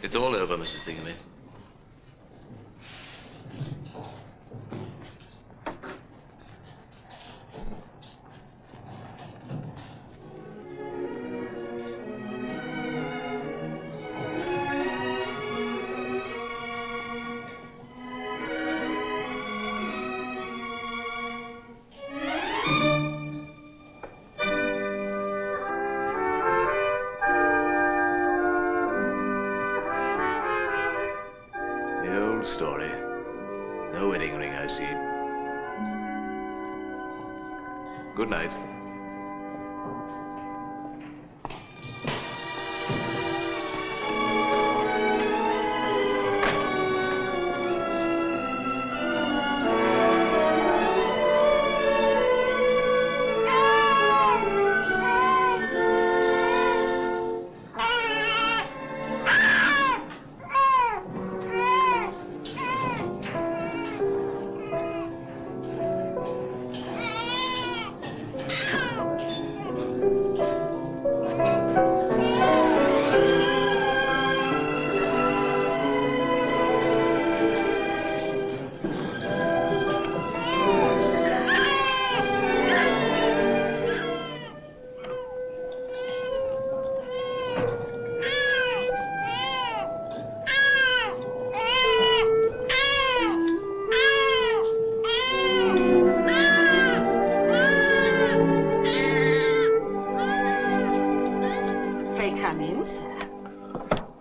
It's all over, Mrs. Thingamy. Story. No wedding ring, I see. Good night.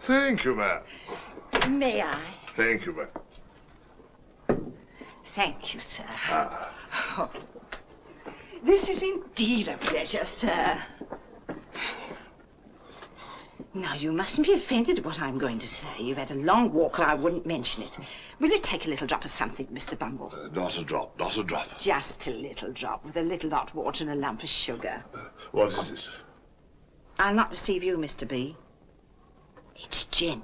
Thank you, ma'am. May I? Thank you, ma'am. Thank you, sir. Ah. Oh, this is indeed a pleasure, sir. Now, you mustn't be offended at what I'm going to say. You've had a long walk, or I wouldn't mention it. Will you take a little drop of something, Mr. Bumble? Not a drop, not a drop. Just a little drop, with a little hot water and a lump of sugar. What is it? I'll not deceive you, Mr. B. It's gin.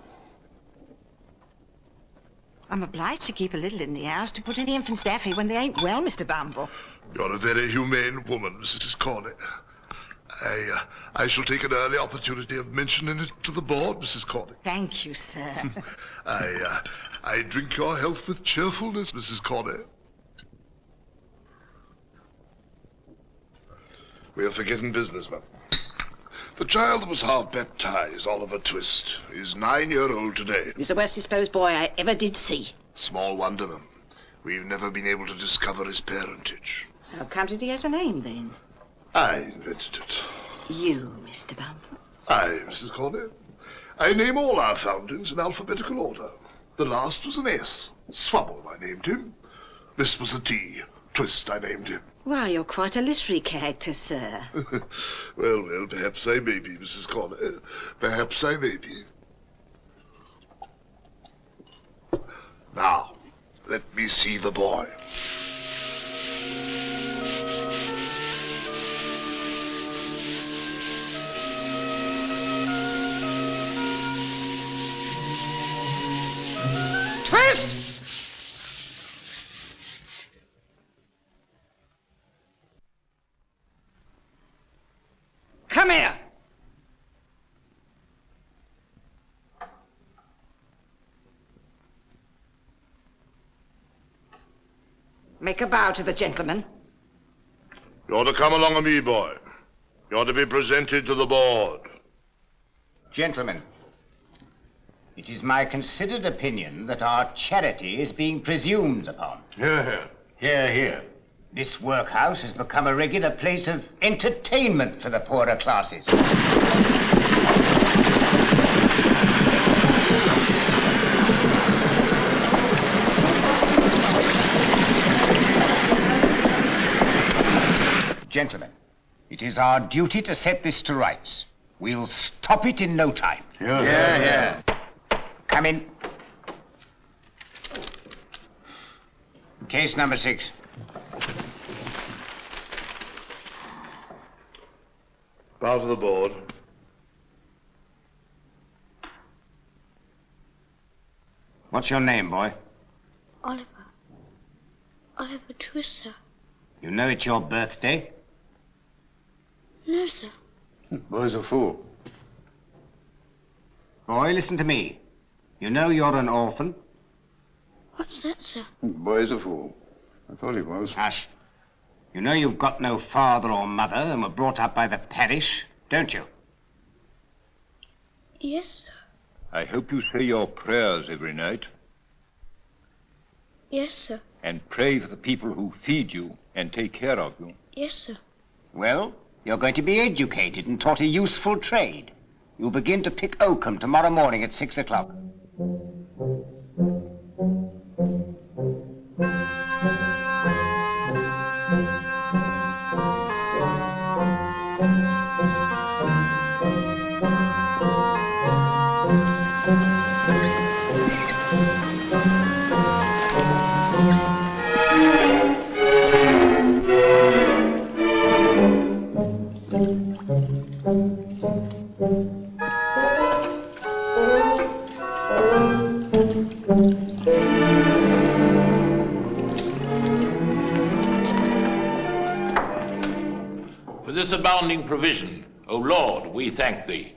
I'm obliged to keep a little in the house to put in the infant's daffy when they ain't well, Mr. Bumble. You're a very humane woman, Mrs. Corley. I shall take an early opportunity of mentioning it to the board, Mrs. Corley. Thank you, sir. I drink your health with cheerfulness, Mrs. Corley. We are forgetting business, ma'am. The child that was half-baptized, Oliver Twist, is 9-year-old today. He's the worst disposed boy I ever did see. Small wonder, ma'am. We've never been able to discover his parentage. How comes it he has a name, then? I invented it. You, Mr. Bumble? I, Mrs. Corley. I name all our foundlings in alphabetical order. The last was an S. Swabble, I named him. This was a T. Twist, I named him. Why, you're quite a literary character, sir. Well, perhaps I may be, Mrs. Corley. Perhaps I may be. Now, let me see the boy. Twist! Come here! Make a bow to the gentleman. You're to come along with me, boy. You're to be presented to the board. Gentlemen, it is my considered opinion that our charity is being presumed upon. Hear, hear. Hear, hear. This workhouse has become a regular place of entertainment for the poorer classes. Gentlemen, it is our duty to set this to rights. We'll stop it in no time. Hear, Come in. Case number 6. Bow to the board. What's your name, boy? Oliver. Oliver Twist, sir. You know it's your birthday? No, sir. Boy's a fool. Boy, listen to me. You know you're an orphan? What's that, sir? The boy's a fool. I thought he was. Hush. You know you've got no father or mother and were brought up by the parish, don't you? Yes, sir. I hope you say your prayers every night Yes, sir. and pray for the people who feed you and take care of you. Yes, sir. Well, you're going to be educated and taught a useful trade. You'll begin to pick oakum tomorrow morning at 6 o'clock. For this abounding provision, O Lord, we thank thee.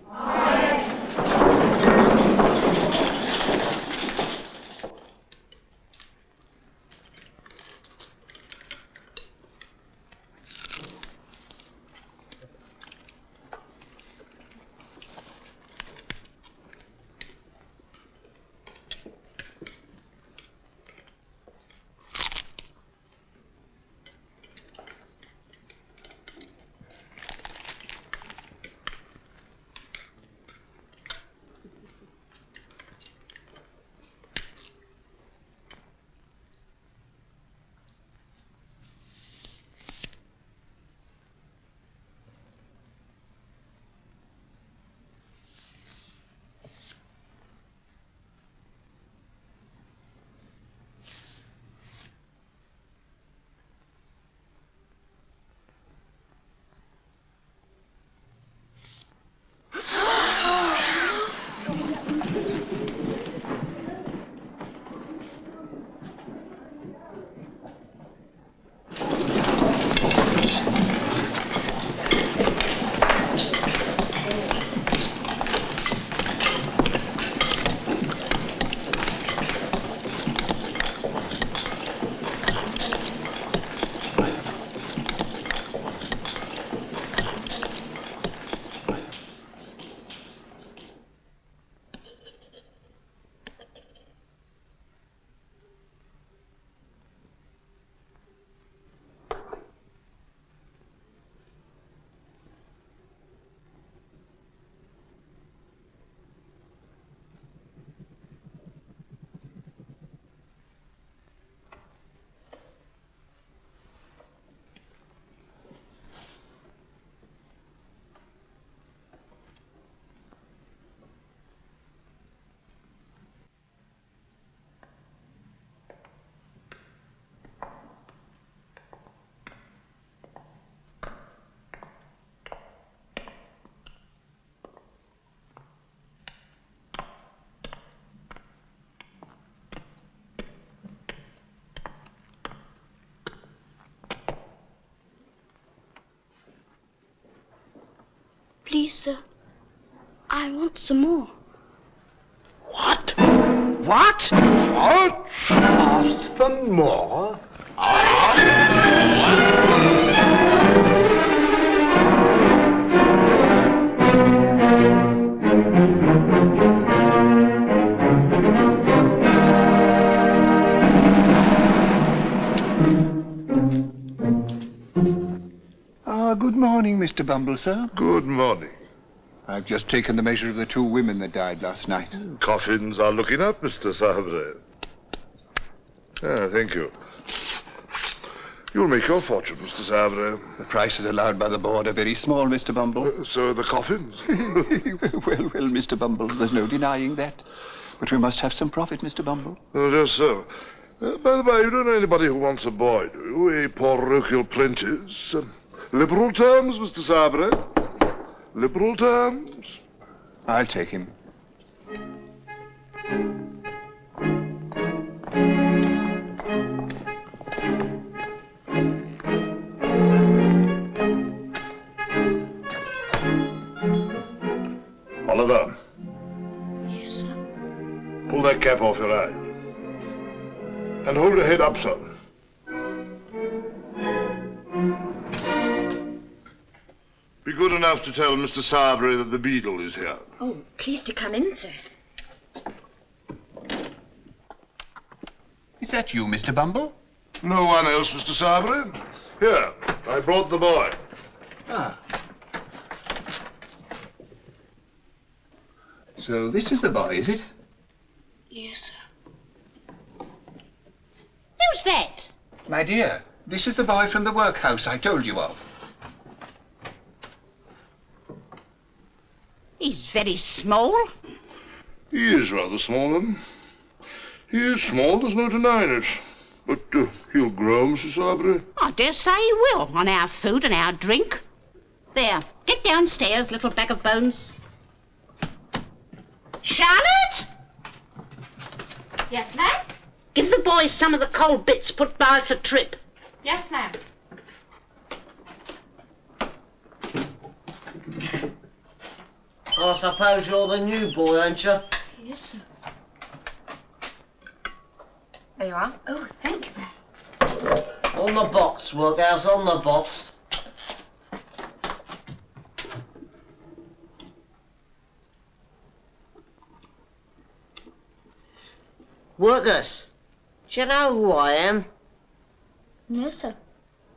Please, sir. I want some more. What? What? Ask for more? Good morning, Mr. Bumble, sir. Good morning. I've just taken the measure of the 2 women that died last night. Coffins are looking up, Mr. Sabre. Thank you. You'll make your fortune, Mr. Sabre. The prices allowed by the board are very small, Mr. Bumble. So are the coffins. well, Mr. Bumble, there's no denying that. But we must have some profit, Mr. Bumble. Oh, just so. By the way, you don't know anybody who wants a boy, do you? A parochial apprentice. Liberal terms, Mr. Sabre. Liberal terms. I'll take him. Oliver, Yes, sir. pull head up, sir. Be good enough to tell Mr. Sarbury that the beadle is here. Oh, please to come in, sir. Is that you, Mr. Bumble? No one else, Mr. Sarbury. Here, I brought the boy. Ah. So this is the boy, is it? Yes, sir. Who's that? My dear, this is the boy from the workhouse I told you of. He's very small. He is rather small, then. He is small, there's no denying it. But he'll grow, Mrs. Sarbury. I dare say he will, on our food and our drink. There, get downstairs, little bag of bones. Charlotte? Yes, ma'am? Give the boys some of the cold bits put by for Trip. Yes, ma'am. I suppose you're the new boy, ain't you? Yes, sir. There you are. Oh, thank you, ma'am. On the box, workhouse, on the box. Workers, do you know who I am? No, sir.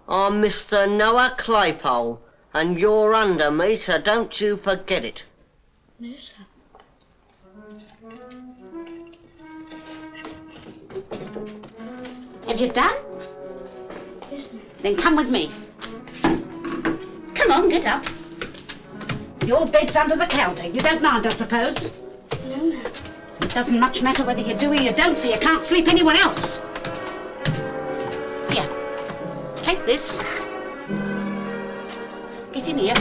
I'm Mr. Noah Claypole, and you're under me, so don't you forget it. No, sir. Have you done? Yes, ma'am. Then come with me. Come on, get up. Your bed's under the counter. You don't mind, I suppose? No, ma'am. It doesn't much matter whether you do or you don't, for you can't sleep anywhere else. Here, take this. Get in here.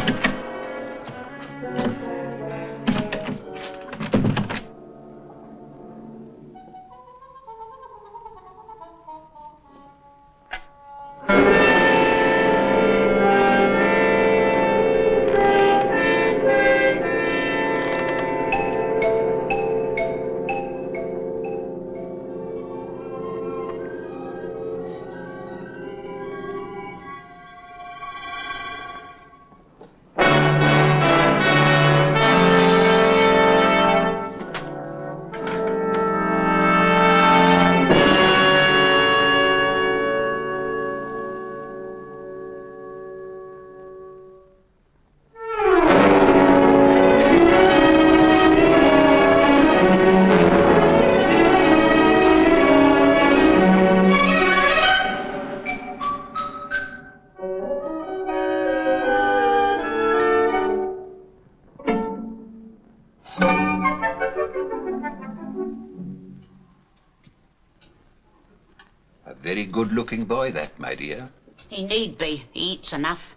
A very good-looking boy, that, my dear. He need be. He eats enough.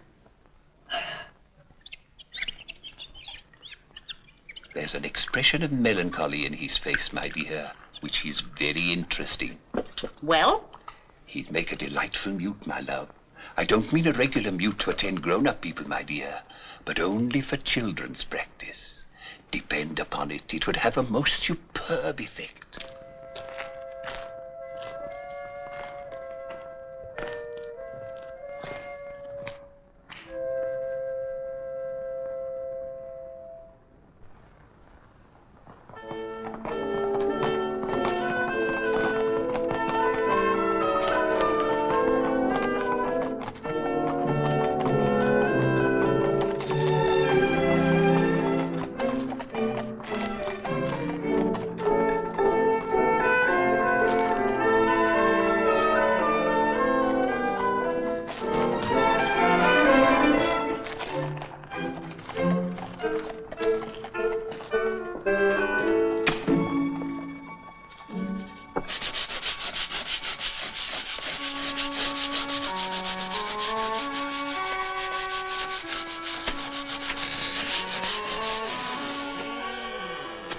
There's an expression of melancholy in his face, my dear, which is very interesting. Well? He'd make a delightful mute, my love. I don't mean a regular mute to attend grown-up people, my dear, but only for children's practice. Depend upon it, it would have a most superb effect.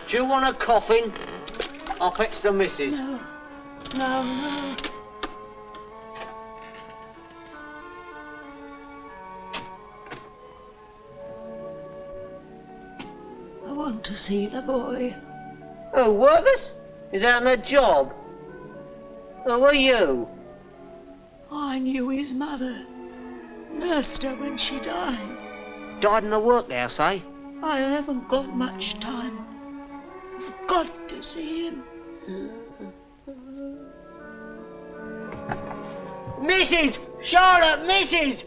Do you want a coffin? I'll fetch the missus. No. No, no. I want to see the boy. Oh, workers? Is that on a job? Who are you? I knew his mother. Nursed her when she died. Died in the workhouse, eh? I haven't got much time. I've got to see him. Mrs! Charlotte, Mrs!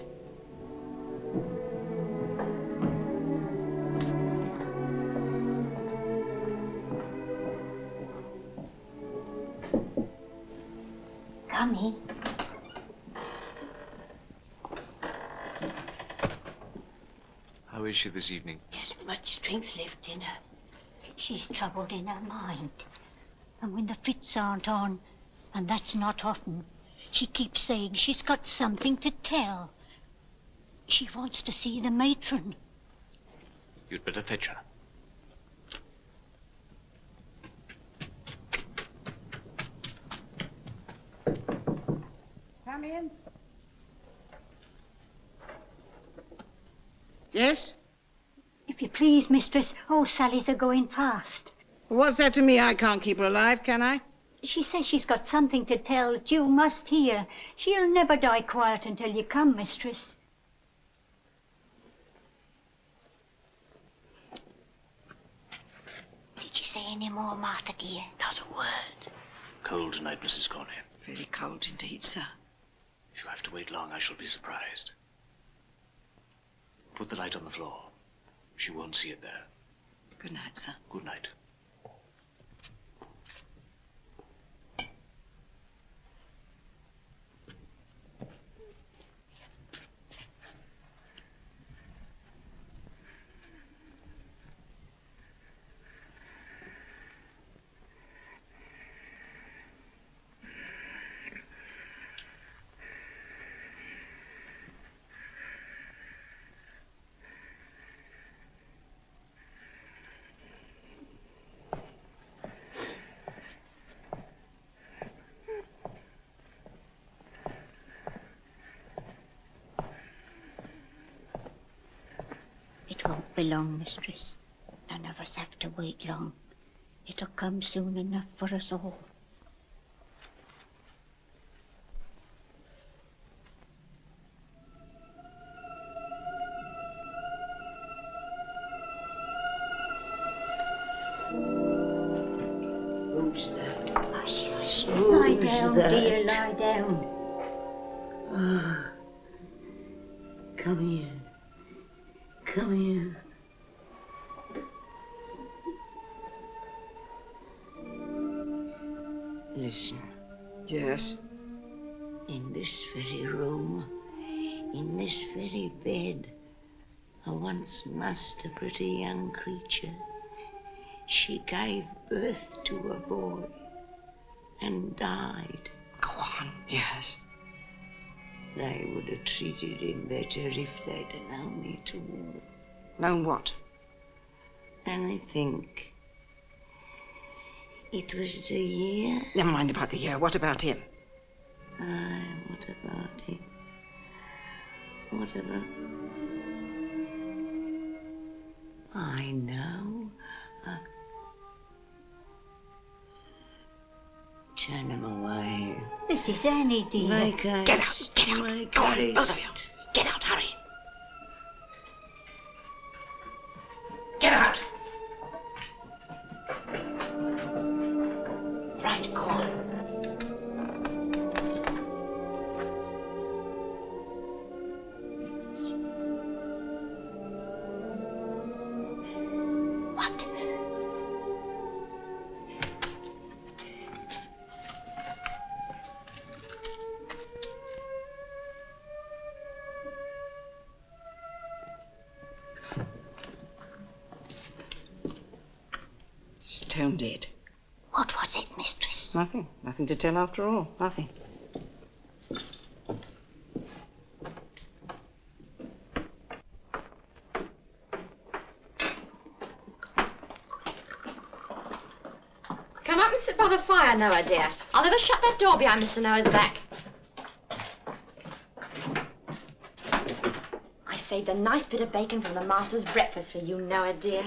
Come in. How is she this evening? There's much strength left in her. She's troubled in her mind. And when the fits aren't on, and that's not often, she keeps saying she's got something to tell. She wants to see the matron. You'd better fetch her. Come in. Yes? If you please, mistress, old Sally's a going fast. What's that to me? I can't keep her alive, can I? She says she's got something to tell that you must hear. She'll never die quiet until you come, mistress. Did she say any more, Martha, dear? Not a word. Cold tonight, Mrs. Corney. Very cold indeed, sir. If you have to wait long, I shall be surprised. Put the light on the floor. She won't see it there. Good night, sir. Good night. It won't be long, mistress. None of us have to wait long. It'll come soon enough for us all. Who's that? Hush, hush. Who's Lie down, that? dear, lie down. Ah, come here. Come here. Listen. Yes? In this very room, in this very bed, I once nursed a pretty young creature. She gave birth to a boy and died. Go on. Yes. They would have treated him better if they'd have known me to walk. Known what? And I think it was the year. Never mind about the year. What about him? Aye, what about him? What about... I know. Turn him away. This is Annie, dear. Make Get out! Get out! Go on, both of you! Get out, hurry! Get out! Right, go on. What? Stone dead. What was it, mistress? Nothing. Nothing to tell after all. Nothing. Come up and sit by the fire, Noah, dear. I'll never shut that door behind Mr. Noah's back. I saved a nice bit of bacon from the master's breakfast for you, Noah, dear.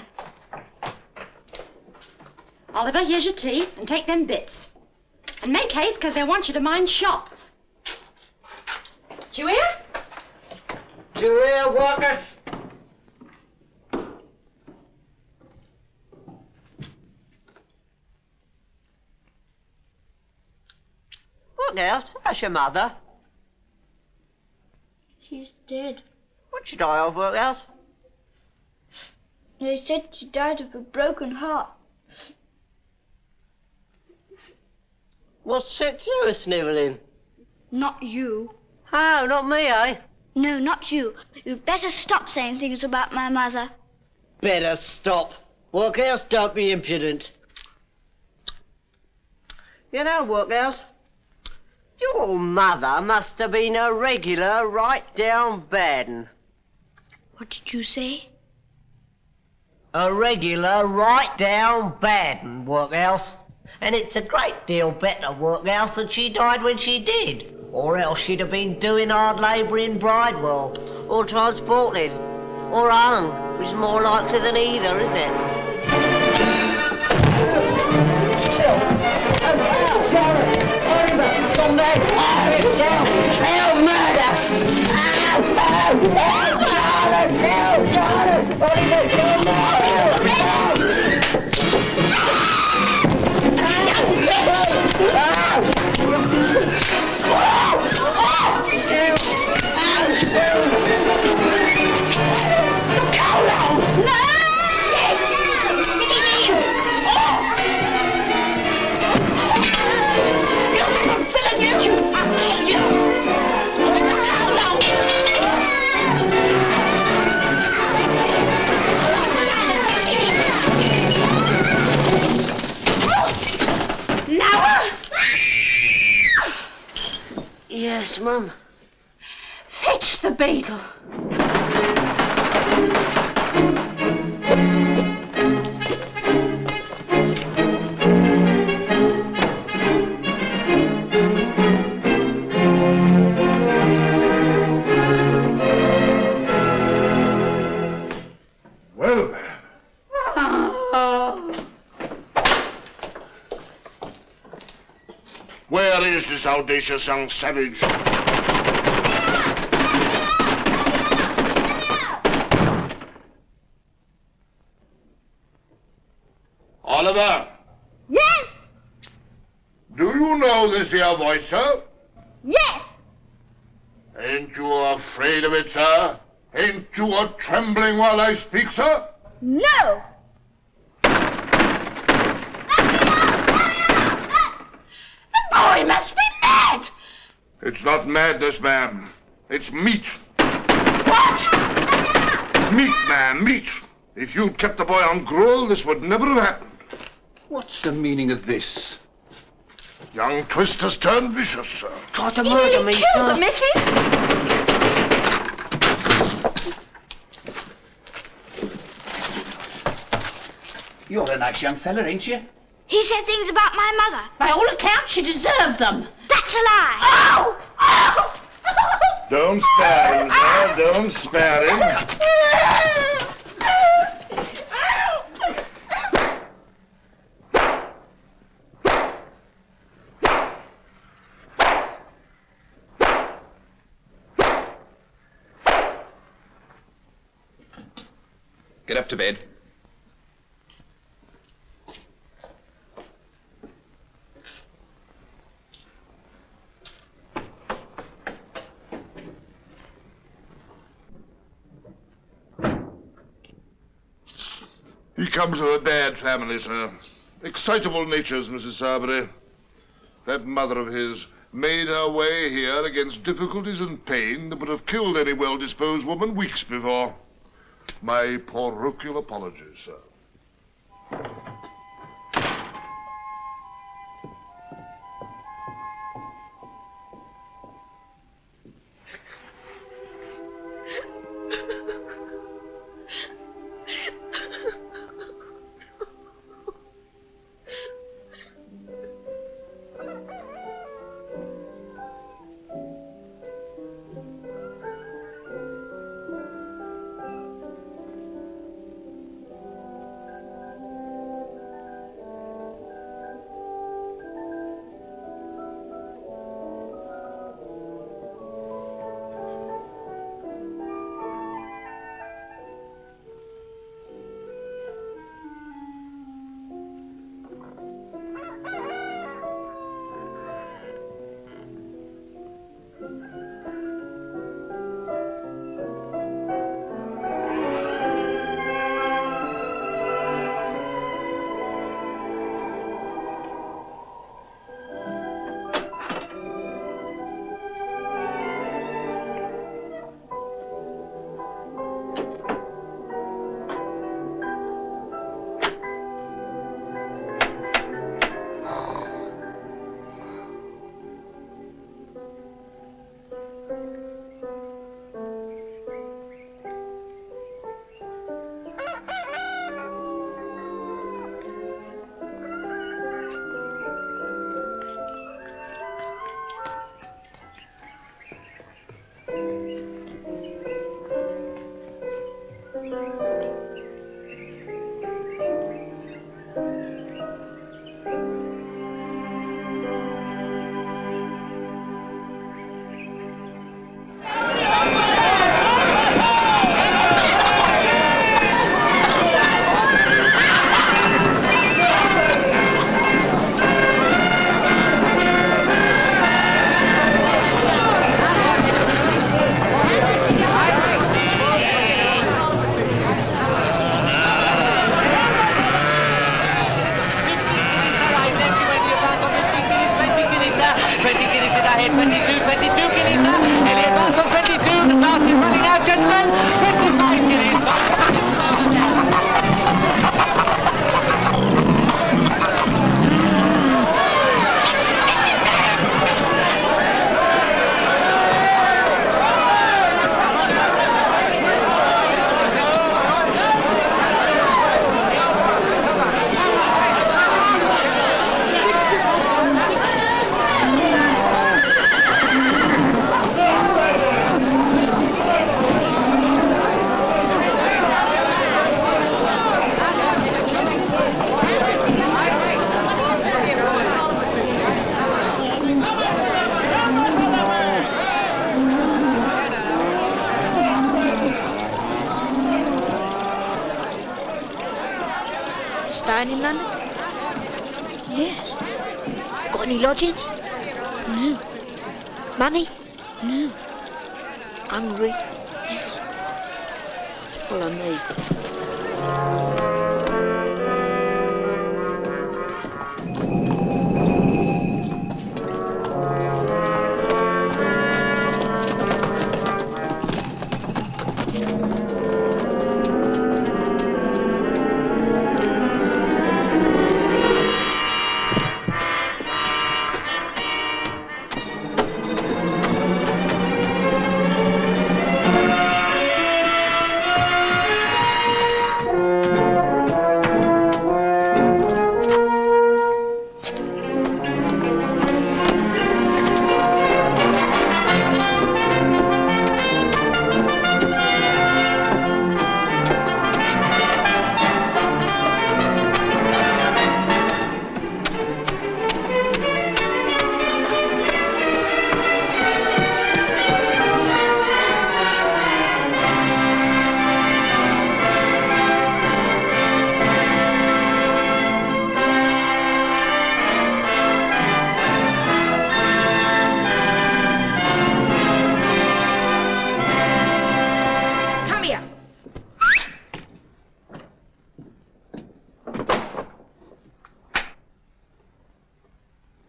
Oliver, here's your tea, and take them bits. And And make haste, because they want you to mind shop. Do you hear? Do you hear, workers? What else? That's your mother. She's dead. What'd she die of, workhouse? They said she died of a broken heart. What set you a snivelling? Not you. Oh, not me, eh? No, not you. You'd better stop saying things about my mother. Better stop. Workhouse, don't be impudent. You know, workhouse, your mother must have been a regular right-down bad 'un. What did you say? A regular right-down bad 'un, workhouse. And it's a great deal better, workhouse, that she died when she did. Or else she'd have been doing hard labour in Bridewell, or transported, or hung, which is more likely than either, isn't it? Yes, Mum. Fetch the beetle. Well, then. Where is this audacious young savage? Oliver! Yes! Do you know this here voice, sir? Yes! Ain't you afraid of it, sir? Ain't you a trembling while I speak, sir? No! The boy must be mad! It's not madness, ma'am. It's meat. What? Meat, ma'am, meat. If you'd kept the boy on gruel, this would never have happened. What's the meaning of this? Young Twist has turned vicious, sir. Tried to murder me, Kill sir. the missus! You're a nice young fella, ain't you? He said things about my mother. By all accounts, you deserve them. That's a lie. Oh! Oh! Don't spare him, sir. Don't spare him. Get up to bed. He comes of a bad family, sir. Excitable natures, Mrs. Sarbury. That mother of his made her way here against difficulties and pain that would have killed any well-disposed woman weeks before. My parochial apologies, sir. staying in London? Yes. Got any lodgings? No. Money? No. Hungry? Yes. Follow me.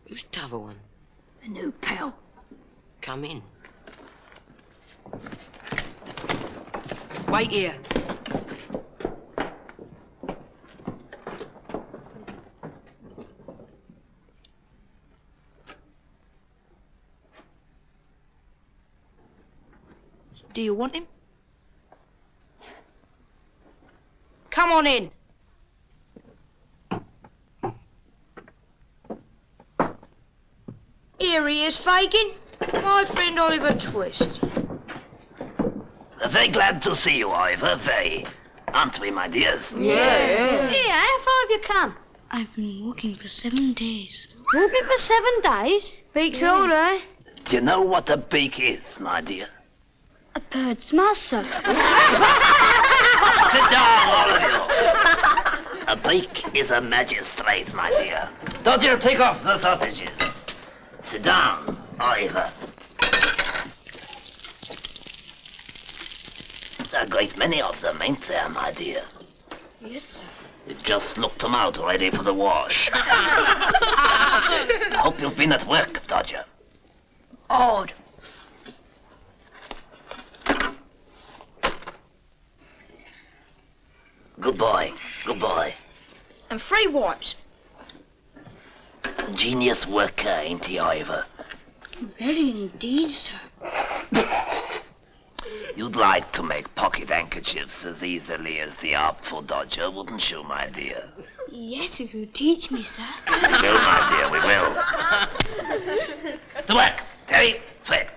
Who's the other one? A new pal. Come in. Wait here. Do you want him? Come on in. Here he is, Fagin. My friend Oliver Twist. Very glad to see you, Ivor. Very. Aren't we, my dears? Yeah. Here, how far have you come? I've been walking for 7 days. Walking for 7 days? Beak's old, eh? Do you know what a beak is, my dear? A bird's master. Sit down, all of you. A beak is a magistrate, my dear. Don't you take off the sausages. Sit down, Ivor. A great many of them, ain't there, my dear? Yes, sir. We've just looked them out ready for the wash. I hope you've been at work, Dodger. Odd. Good boy, good boy. And 3 wipes. Ingenious worker, ain't he, Ivor? Very indeed, sir. You'd like to make pocket handkerchiefs as easily as the Artful Dodger, wouldn't you, my dear? Yes, if you teach me, sir. We will, my dear, we will. To work, Terry, Fred.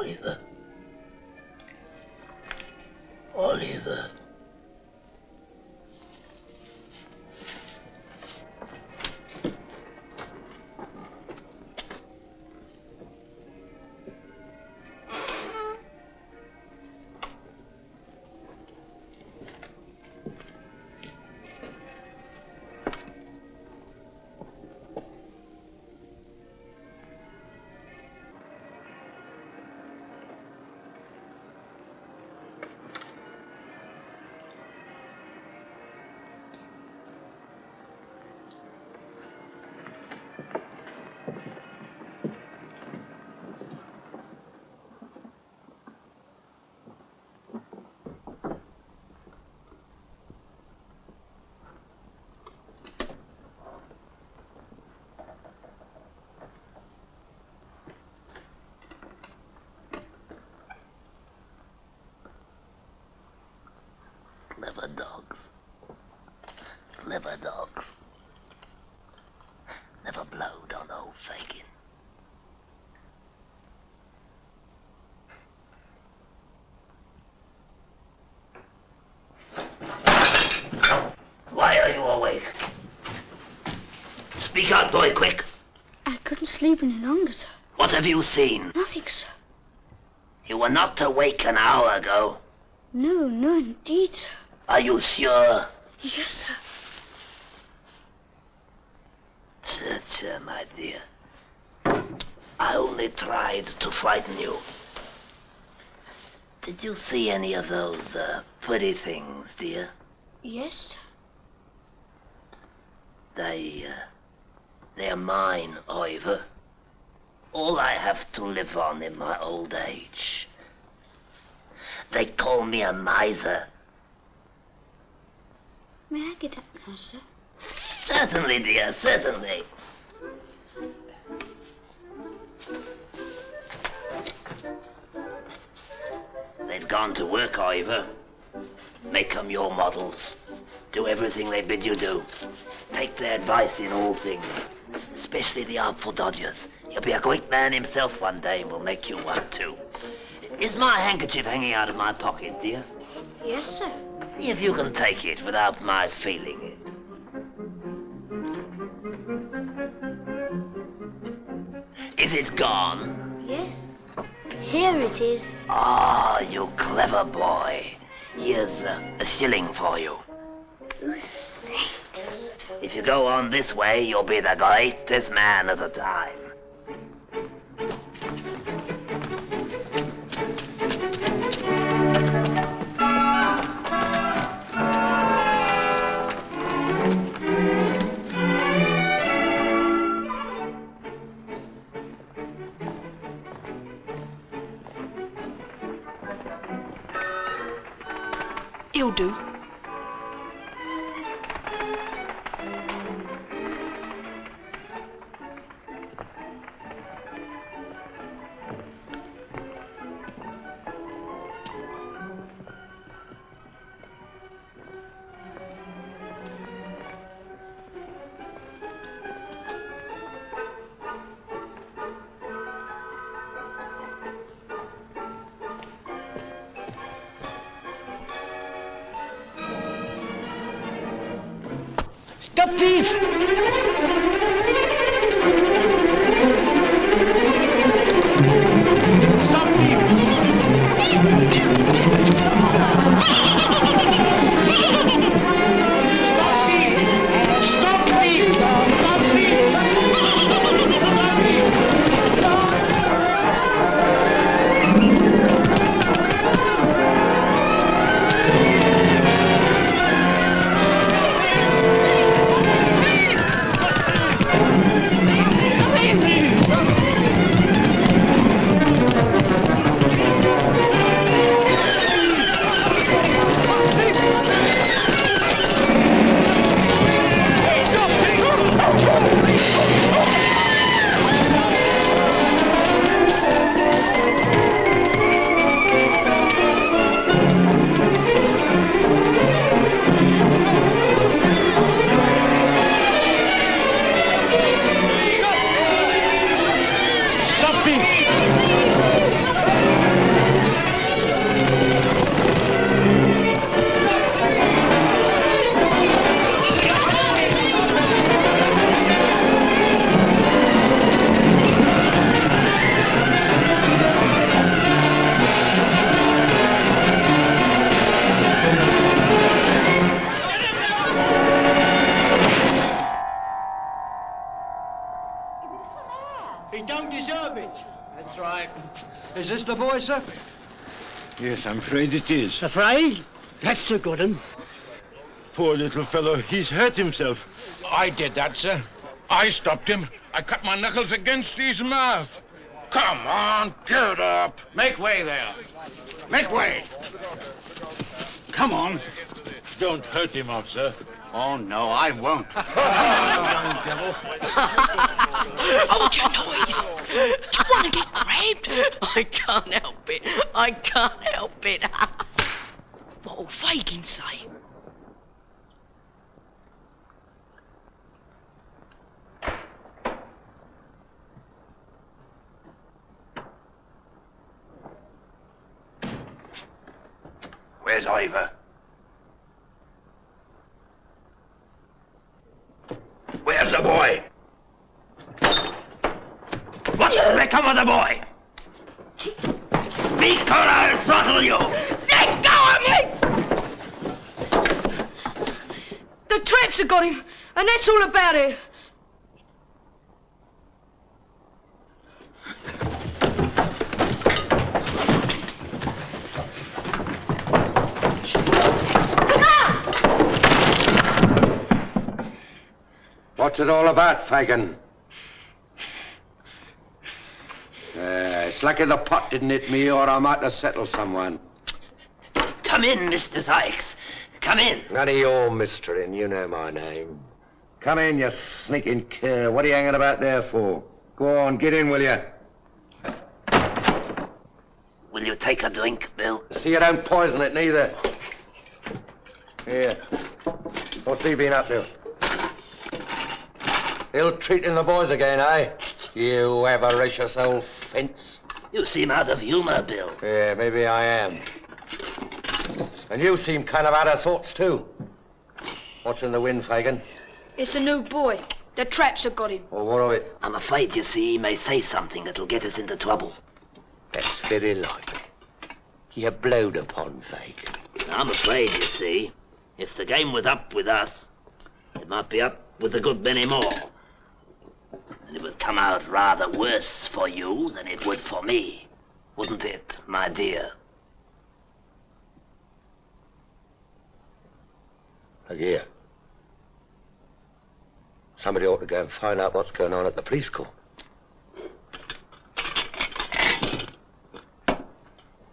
Oliver. Oliver. Clever dogs. Clever dogs. Never blowed on old Fagin. Why are you awake? Speak out, boy, quick. I couldn't sleep any longer, sir. What have you seen? Nothing, sir. You were not awake an hour ago. No, no, indeed, sir. Are you sure? Yes, sir. Tch, my dear. I only tried to frighten you. Did you see any of those pretty things, dear? Yes, sir. They're mine, Ivor. All I have to live on in my old age. They call me a miser. May I get up now, sir? Certainly, dear, certainly. They've gone to work, Ivor. Make them your models. Do everything they bid you do. Take their advice in all things, especially the artful dodgers. You'll be a great man himself one day, and will make you one too. Is my handkerchief hanging out of my pocket, dear? Yes, sir. See if you can take it without my feeling it. Is it gone? Yes. Here it is. Ah, you clever boy. Here's a shilling for you. Thanks. If you go on this way, you'll be the greatest man of the time. You'll do. Stop thief! Stop He don't deserve it. That's right. Is this the boy, sir? Yes, I'm afraid it is. Afraid? That's a good one. Poor little fellow, he's hurt himself. I did that, sir. I stopped him. I cut my knuckles against his mouth. Come on, get up. Make way there. Make way. Come on. Don't hurt him, officer. Oh, no, I won't. Young devil. Hold your noise. Do you want to get raped? I can't help it. I can't help it. What'll Fagin say? Where's Ivor? Where's the boy? What's become of the boy? Speak or I'll throttle you! Let go of me! The traps have got him, and that's all about it. What's it all about, Fagin? It's lucky the pot didn't hit me, or I might have settled someone. Come in, Mr. Sykes. Come in. None of your mistering, you know my name. Come in, you sneaking cur. What are you hanging about there for? Go on, get in, will you? Will you take a drink, Bill? See you don't poison it, neither. Here. What's he been up to? Ill-treating the boys again, eh? You avaricious old fence. You seem out of humor, Bill. Yeah, maybe I am. And you seem kind of out of sorts, too. What's in the wind, Fagin? It's a new boy. The traps have got him. Well, what of it? I'm afraid, you see, he may say something that'll get us into trouble. That's very likely. You're blowed upon, Fagin. I'm afraid, you see, if the game was up with us, it might be up with a good many more. And it would come out rather worse for you than it would for me. Wouldn't it, my dear? Look here. Somebody ought to go and find out what's going on at the police court.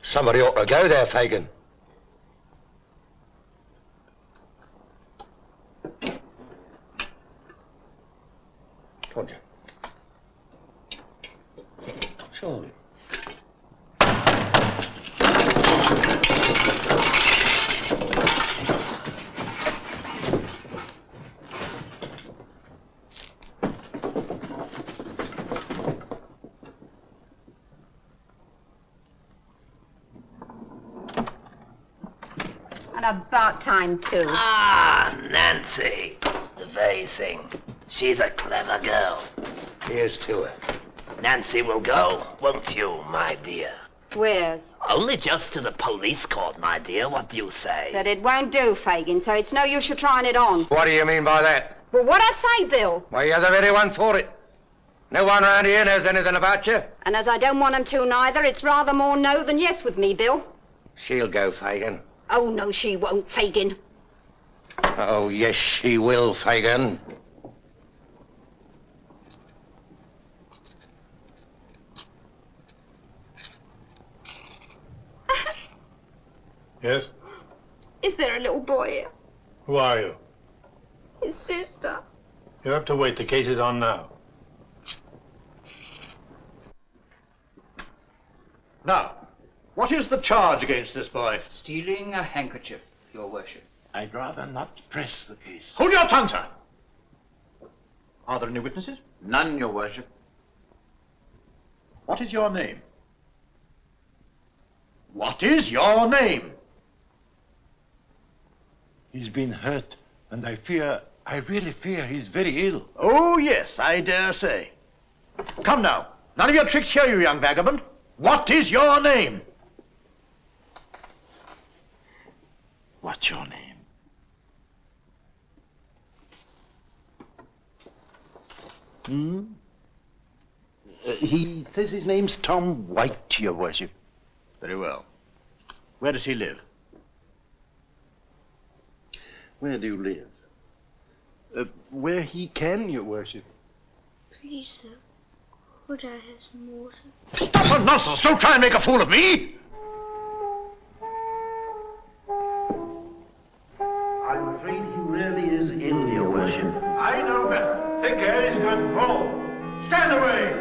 Somebody ought to go there, Fagin. Don't you? Surely. And about time, too. Ah, Nancy. The very thing. She's a clever girl. Here's to her. Nancy will go, won't you, my dear? Where's? Only just to the police court, my dear. What do you say? But it won't do, Fagin, so it's no use you trying it on. What do you mean by that? Well, what I say, Bill? Why, you're the very one for it. No one round here knows anything about you. And as I don't want 'em to neither, it's rather more no than yes with me, Bill. She'll go, Fagin. Oh, no, she won't, Fagin. Oh, yes, she will, Fagin. Yes? Is there a little boy here? Who are you? His sister. You have to wait. The case is on now. Now, what is the charge against this boy? Stealing a handkerchief, Your Worship. I'd rather not press the case. Hold your tongue, sir. Are there any witnesses? None, Your Worship. What is your name? What is your name? He's been hurt, and I really fear he's very ill. Oh, yes, I dare say. Come now. None of your tricks here, you young vagabond. What is your name? What's your name? He says his name's Tom White, Your Worship. Very well. Where does he live? Where do you live? Where he can, Your Worship. Please, sir, would I have some water? Stop the nonsense! Don't try and make a fool of me! I'm afraid he really is ill, Your Worship. I know better. Take care, he's going to fall. Stand away!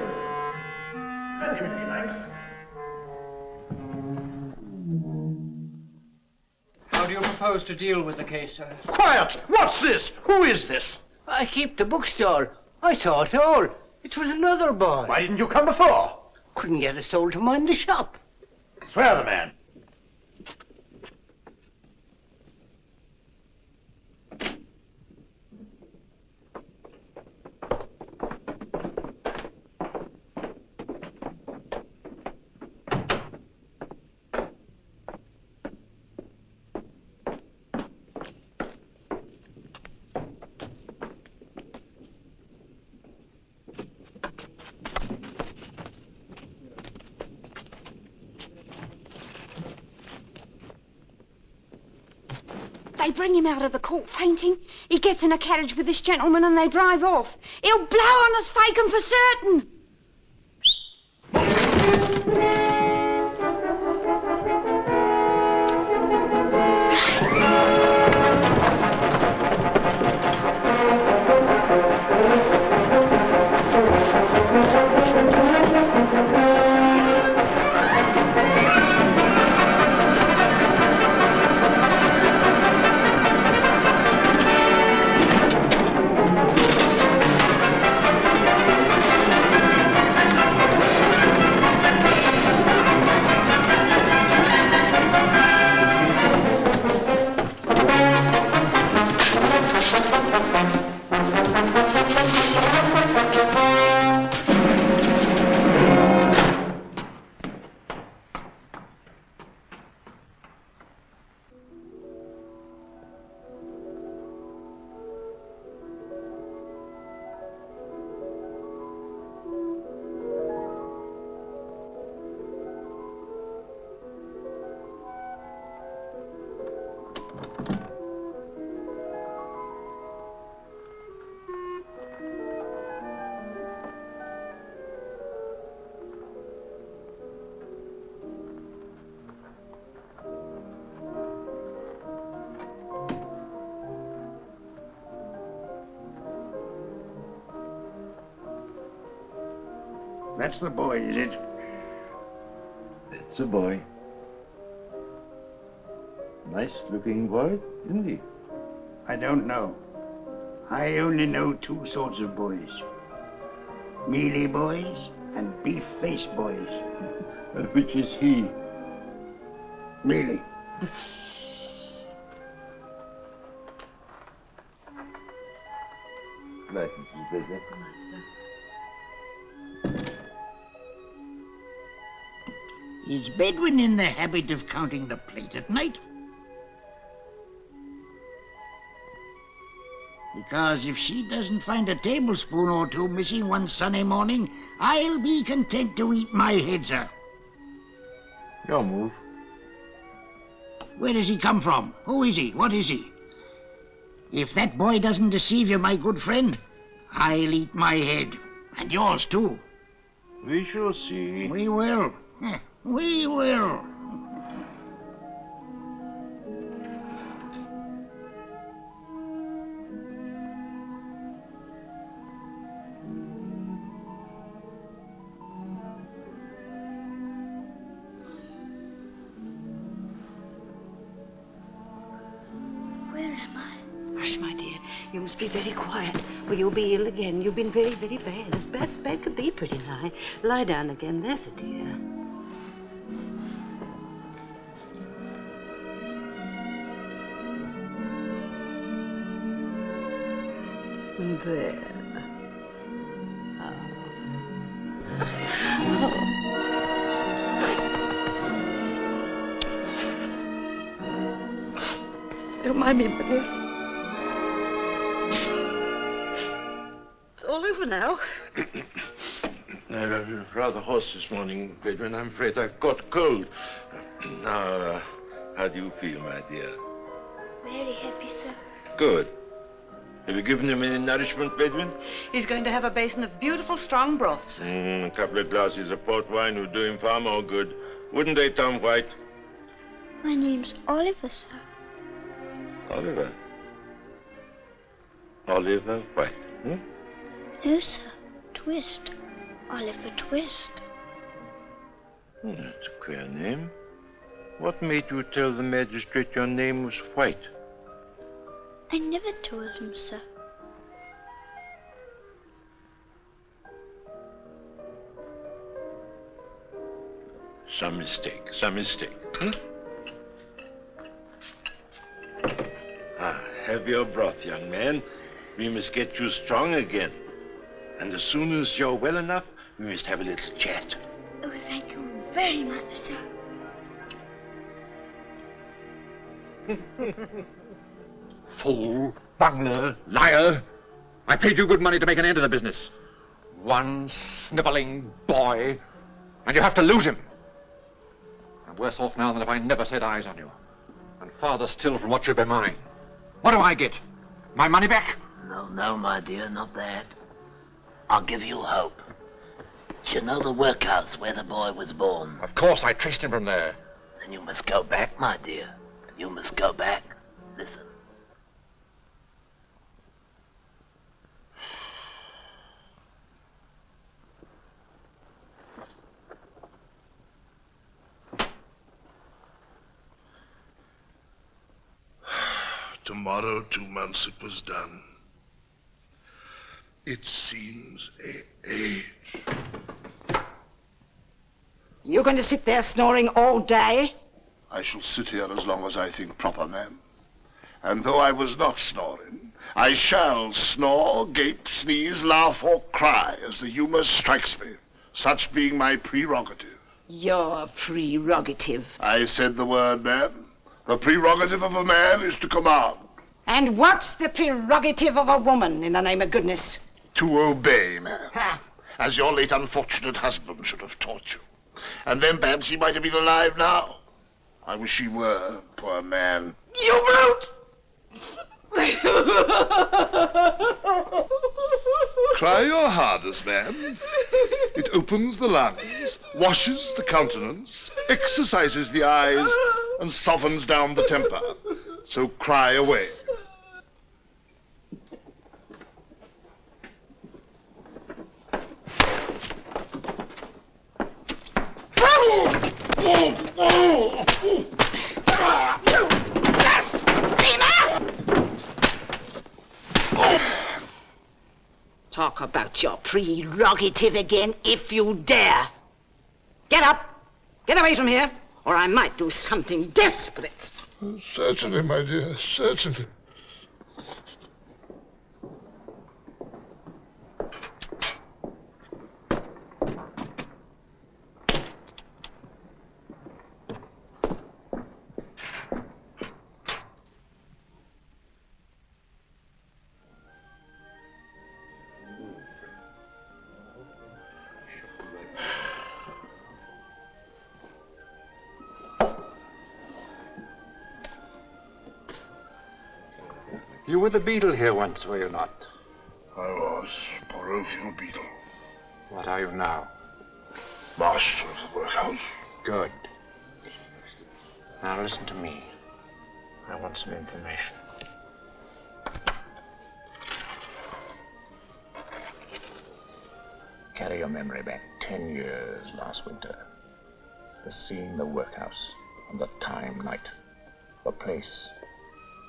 Let him if he likes. How do you propose to deal with the case, sir? Quiet! What's this? Who is this? I keep the bookstall. I saw it all. It was another boy. Why didn't you come before? Couldn't get a soul to mind the shop. Swear the man. They bring him out of the court fainting. He gets in a carriage with this gentleman and they drive off. He'll blow on us Fagin for certain. That's the boy, is it? It's a boy. Nice looking boy, isn't he? I don't know. I only know two sorts of boys. Mealy boys and beef-faced boys. And which is he? Mealy. Like Mrs. Baker. Is Bedouin in the habit of counting the plate at night? Because if she doesn't find a tablespoon or two missing one sunny morning, I'll be content to eat my head, sir. Your move. Where does he come from? Who is he? What is he? If that boy doesn't deceive you, my good friend, I'll eat my head. And yours, too. We shall see. We will. We will. Where am I? Hush, my dear. You must be very quiet, or you'll be ill again. You've been very, very bad. As bad could be, pretty nigh. Lie down again. There's a dear. There. Don't mind me, my dear. It's all over now. I'm rather hoarse this morning, Bedouin. I'm afraid I've got cold. Now, how do you feel, my dear? Very happy, sir. Good. Have you given him any nourishment, Bedouin? He's going to have a basin of beautiful, strong broths. A couple of glasses of port wine would do him far more good. Wouldn't they, Tom White? My name's Oliver, sir. Oliver? Oliver White, hmm? No, sir. Twist. Oliver Twist. Oh, that's a queer name. What made you tell the magistrate your name was White? I never told him, sir. Some mistake, some mistake. Hmm? Have your broth, young man. We must get you strong again. And as soon as you're well enough, we must have a little chat. Oh, thank you very much, sir. Fool, bungler, liar. I paid you good money to make an end of the business. One snivelling boy, and you have to lose him. I'm worse off now than if I never set eyes on you. And farther still from what should be mine. What do I get? My money back? No, no, my dear, not that. I'll give you hope. Do you know the workhouse where the boy was born? Of course, I traced him from there. Then you must go back, my dear. You must go back. Listen. Tomorrow, 2 months it was done. It seems an age. You're going to sit there snoring all day? I shall sit here as long as I think proper, ma'am. And though I was not snoring, I shall snore, gape, sneeze, laugh, or cry as the humour strikes me, such being my prerogative. Your prerogative. I said the word, ma'am. The prerogative of a man is to command. And what's the prerogative of a woman, in the name of goodness? To obey, ma'am. As your late unfortunate husband should have taught you. And then perhaps he might have been alive now. I wish he were, poor man. You brute! Cry your hardest, ma'am. It opens the lungs, washes the countenance, exercises the eyes, and softens down the temper. So cry away. Talk about your prerogative again, if you dare. Get up. Get away from here, or I might do something desperate. Certainly, my dear, certainly. You were the beadle here once, were you not? I was parochial beadle. What are you now? Master of the workhouse. Good. Now listen to me. I want some information. Carry your memory back 10 years last winter. The scene, the workhouse, and the time, night. The place,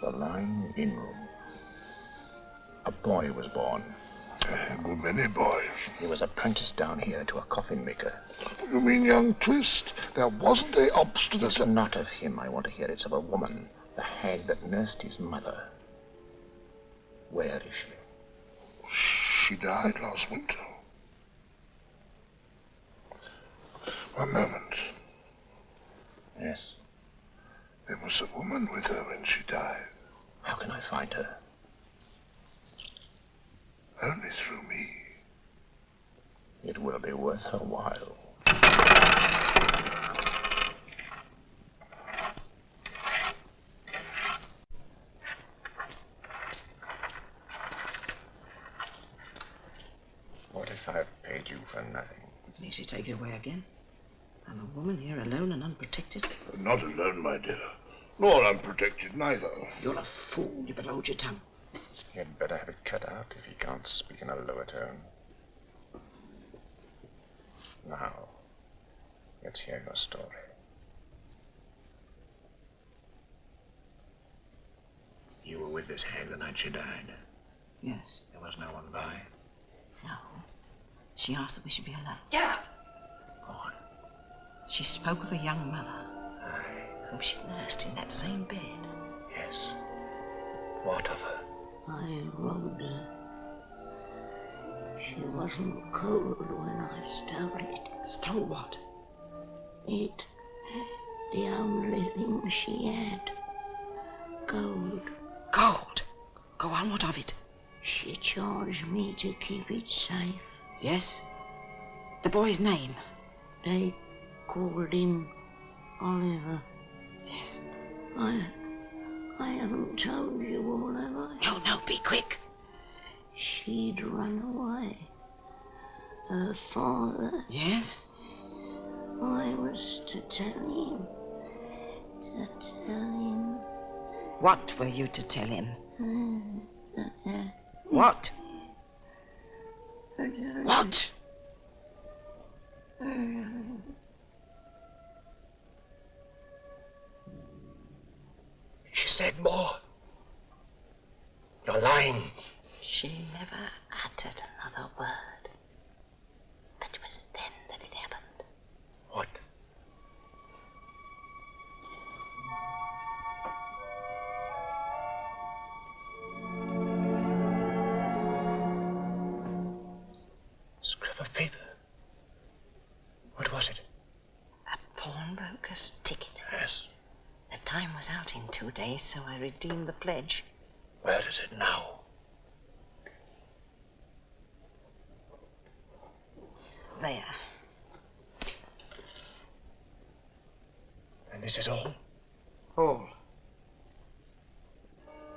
the lying-in room. A boy was born. There were many boys. He was apprenticed down here to a coffin maker. You mean young Twist? There wasn't a obstinate... It's not of him I want to hear. It's of a woman, the hag that nursed his mother. Where is she? She died last winter. One moment. Yes? There was a woman with her when she died. How can I find her? Only through me. It will be worth her while. What if I've paid you for nothing? Easy, take it away again. I'm a woman here alone and unprotected. Not alone, my dear. Nor unprotected, neither. You're a fool. You better hold your tongue. You'd better have it cut out if you can't speak in a lower tone. Now, let's hear your story. You were with this hag the night she died? Yes. There was no one by? No. She asked that we should be alone. Get up! Go on. She spoke of a young mother whom she nursed in that same bed. Yes. What of her? I robbed her. She wasn't cold when I stole it. Stole what? It. The only thing she had. Gold. Gold? Go on, what of it? She charged me to keep it safe. Yes? The boy's name? They called him Oliver. Yes. I haven't told you all, have I? No, be quick. She'd run away. Her father. Yes? I was to tell him. What were you to tell him? What? What? She said more. You're lying. She never uttered another word. But it was then that it happened. What? Scrap of paper. What was it? A pawnbroker's ticket. Yes. The time was out in 2 days, so I redeemed the pledge. Where is it now? There. And this is all? All.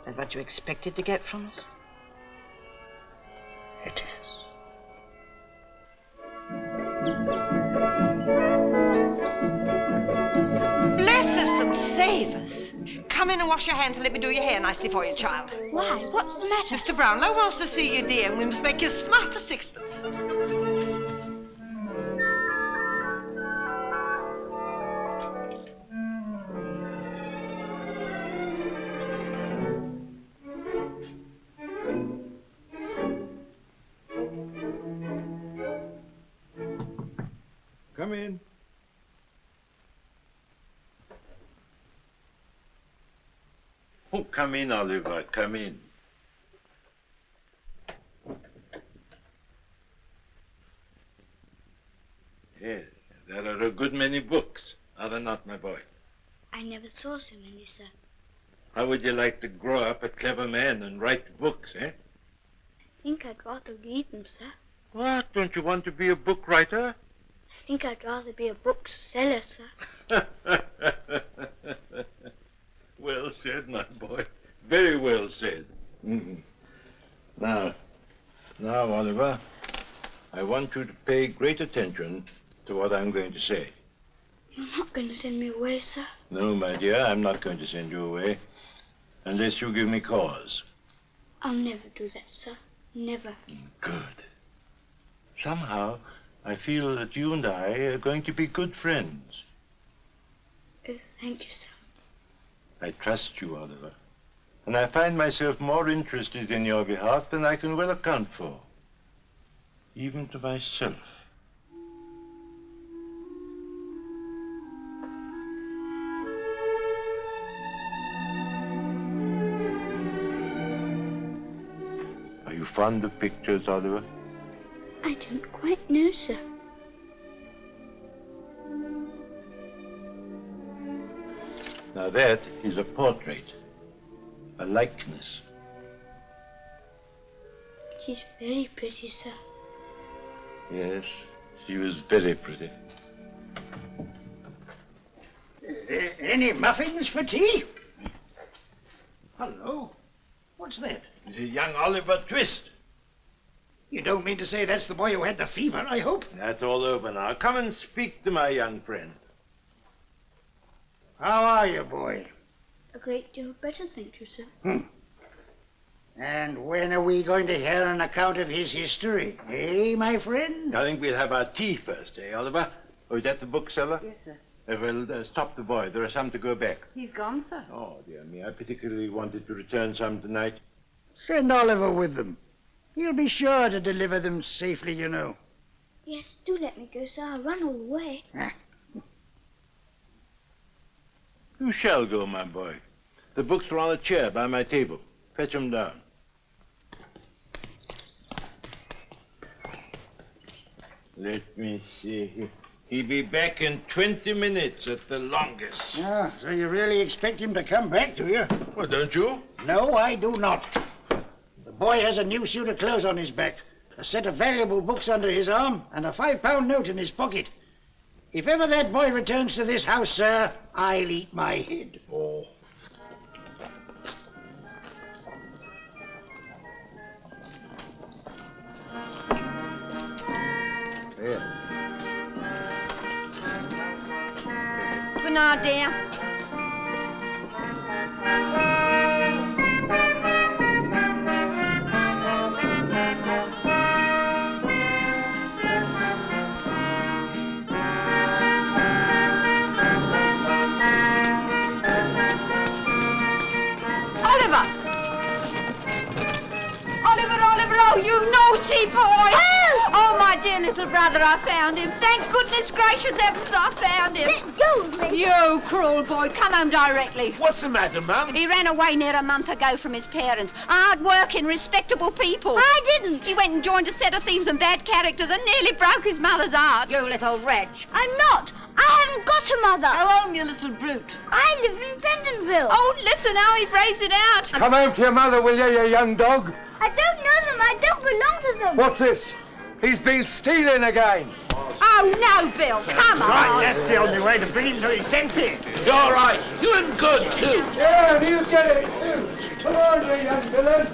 That what you expected to get from us? It is. Bless us and save us. Come in and wash your hands and let me do your hair nicely for you, child. Why? What's the matter? Mr. Brownlow wants to see you, dear, and we must make you smart as sixpence. Come in. Oh, come in, Oliver, come in. Yes, there are a good many books, are there not, my boy? I never saw so many, sir. How would you like to grow up a clever man and write books, eh? I think I'd rather read them, sir. What, don't you want to be a book writer? I think I'd rather be a bookseller, sir. Well said, my boy. Very well said. Now, Oliver, I want you to pay great attention to what I'm going to say. You're not going to send me away, sir? No, my dear, I'm not going to send you away unless you give me cause. I'll never do that, sir. Never. Good. Somehow, I feel that you and I are going to be good friends. Oh, thank you, sir. I trust you, Oliver. And I find myself more interested in your behalf than I can well account for. Even to myself. Are you fond of pictures, Oliver? I don't quite know, sir. Now that is a portrait, a likeness. She's very pretty, sir. Yes, she was very pretty. Any muffins for tea? Hello. What's that? This is young Oliver Twist. You don't mean to say that's the boy who had the fever, I hope? That's all over now. Come and speak to my young friend. How are you, boy? A great deal better, thank you, sir. And when are we going to hear an account of his history? Eh, my friend? I think we'll have our tea first, eh, Oliver? Or is that the bookseller? Yes, sir. Well, stop the boy. There are some to go back. He's gone, sir. Oh, dear me. I particularly wanted to return some tonight. Send Oliver with them. He'll be sure to deliver them safely, you know. Yes, do let me go, sir. I'll run all the way. You shall go, my boy. The books are on a chair by my table. Fetch them down. Let me see. He'll be back in 20 minutes at the longest. Ah, so you really expect him to come back, do you? Well, don't you? No, I do not. The boy has a new suit of clothes on his back, a set of valuable books under his arm, and a £5 note in his pocket. If ever that boy returns to this house, sir, I'll eat my head. Oh. Here. Good night, dear. Oh, you naughty boy! Help! Oh, my dear little brother, I found him. Thank goodness gracious heavens I found him. Let go of me. You cruel boy, come home directly. What's the matter, Mum? He ran away near a month ago from his parents. Hard-working, respectable people. I didn't. He went and joined a set of thieves and bad characters and nearly broke his mother's heart. You little wretch. I'm not. I haven't got a mother. Go home, you little brute. I live in Pentonville. Oh, listen how he braves it out. Come home to your mother, will you young dog? I don't know them. I don't belong to them. What's this? He's been stealing again. Oh, no, Bill, come on. Right, that's the only way to bring him to his senses. You're right. Doing good, too. Yeah, you get it, too. Come on, you young villain.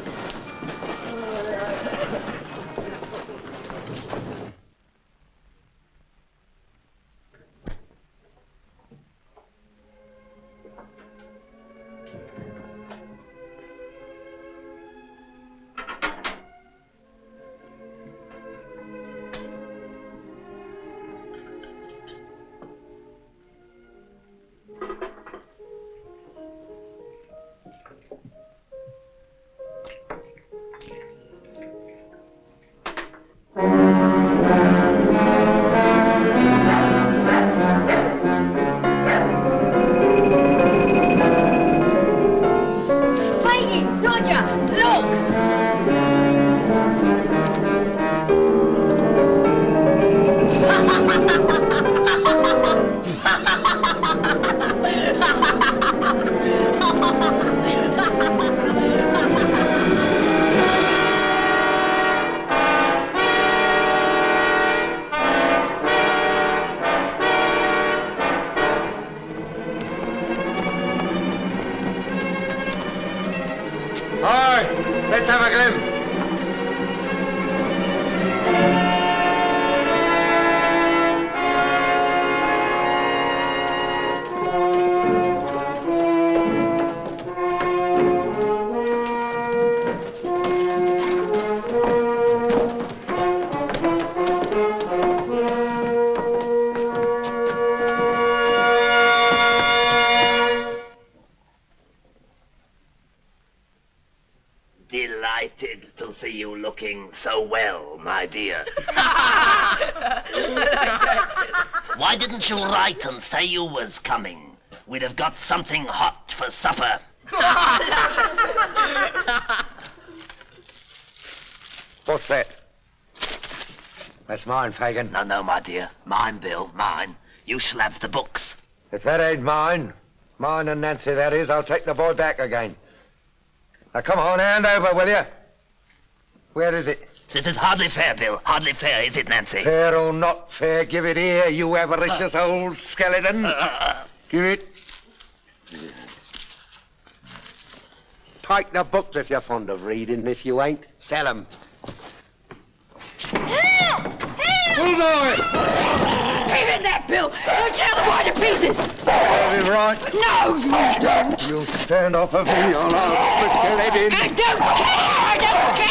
Let's have a glim. Delighted to see you looking so well, my dear. Why didn't you write and say you was coming? We'd have got something hot for supper. What's that? That's mine, Fagin. No, my dear. Mine, Bill, mine. You shall have the books. If that ain't mine and Nancy that is, I'll take the boy back again. Now come on, hand over, will you? Where is it? This is hardly fair, Bill. Hardly fair, is it, Nancy? Fair or not fair, give it here, you avaricious old skeleton. Give it. Take the books if you're fond of reading. If you ain't, sell 'em. Help! Help! Bullseye! Give it that, Bill! You'll tear the boy to pieces! Very right. No, you don't! You'll stand off of me, or I'll split your head in. I don't care! I don't care!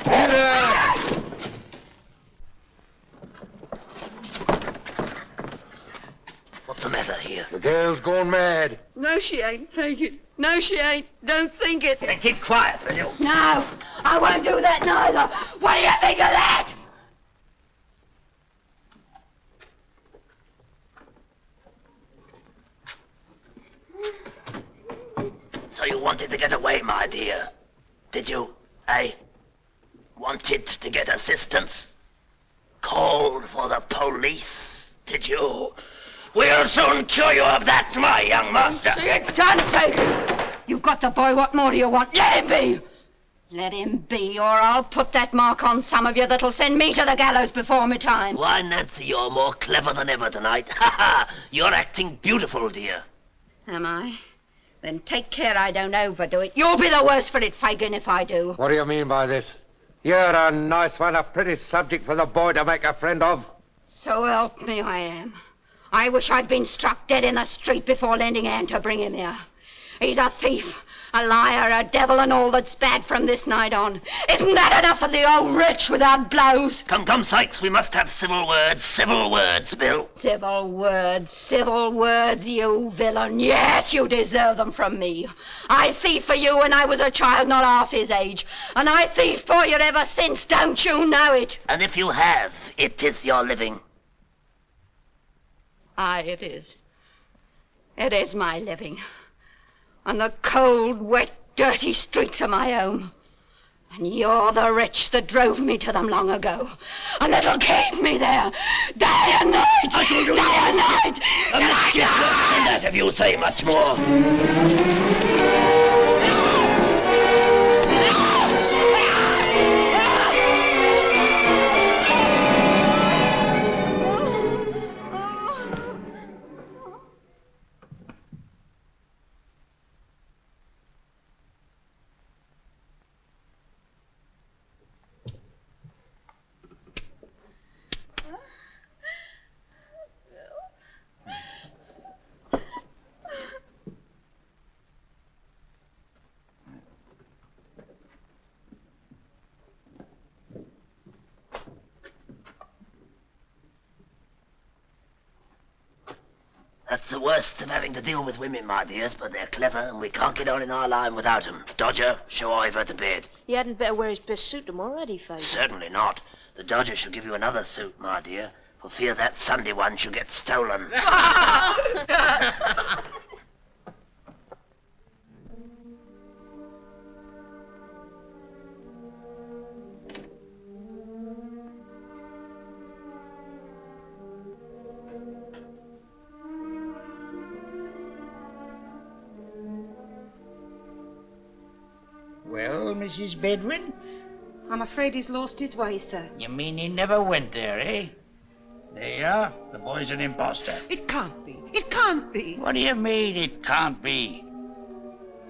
Get out! What's the matter here? The girl's gone mad. No, she ain't. Take it. No, she ain't. Don't think it. Then keep quiet, will you? No, I won't do that neither. What do you think of that? So you wanted to get away, my dear. Did you, eh? Wanted to get assistance? Called for the police, did you? We'll soon cure you of that, my young master. See it done, Bacon. You've got the boy. What more do you want? Let him be. Let him be, or I'll put that mark on some of you that'll send me to the gallows before my time. Why, Nancy, you're more clever than ever tonight. Ha ha! You're acting beautiful, dear. Am I? Then take care I don't overdo it. You'll be the worse for it, Fagin, if I do. What do you mean by this? You're a nice one, a pretty subject for the boy to make a friend of. So help me, I am. I wish I'd been struck dead in the street before lending a hand to bring him here. He's a thief, a liar, a devil, and all that's bad from this night on. Isn't that enough of the old wretch without blows? Come, come, Sykes, we must have civil words, Bill. Civil words, you villain. Yes, you deserve them from me. I thieved for you when I was a child not half his age, and I thieved for you ever since, don't you know it? And if you have, it is your living. Aye, it is. It is my living. On the cold, wet, dirty streets of my home. And you're the wretch that drove me to them long ago. And that'll keep me there, day and night, day and night. A mischief worse than that if you say much more. That's the worst of having to deal with women, my dears, but they're clever and we can't get on in our line without 'em. Dodger, show Ivor to bed. He hadn't better wear his best suit tomorrow, had he, Fagan? Certainly not. The Dodger shall give you another suit, my dear, for fear that Sunday one shall get stolen. Well, Mrs. Bedwin? I'm afraid he's lost his way, sir. You mean he never went there, eh? There you are. The boy's an imposter. It can't be. It can't be. What do you mean it can't be?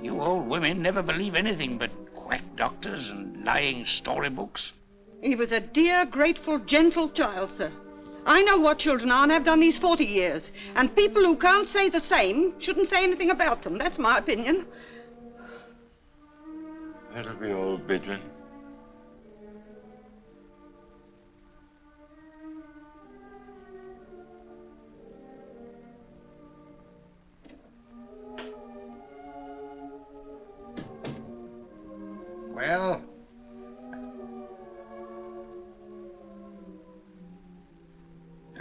You old women never believe anything but quack doctors and lying storybooks. He was a dear, grateful, gentle child, sir. I know what children are and have done these 40 years. And people who can't say the same shouldn't say anything about them. That's my opinion. That'll be all, Bedwin. Well?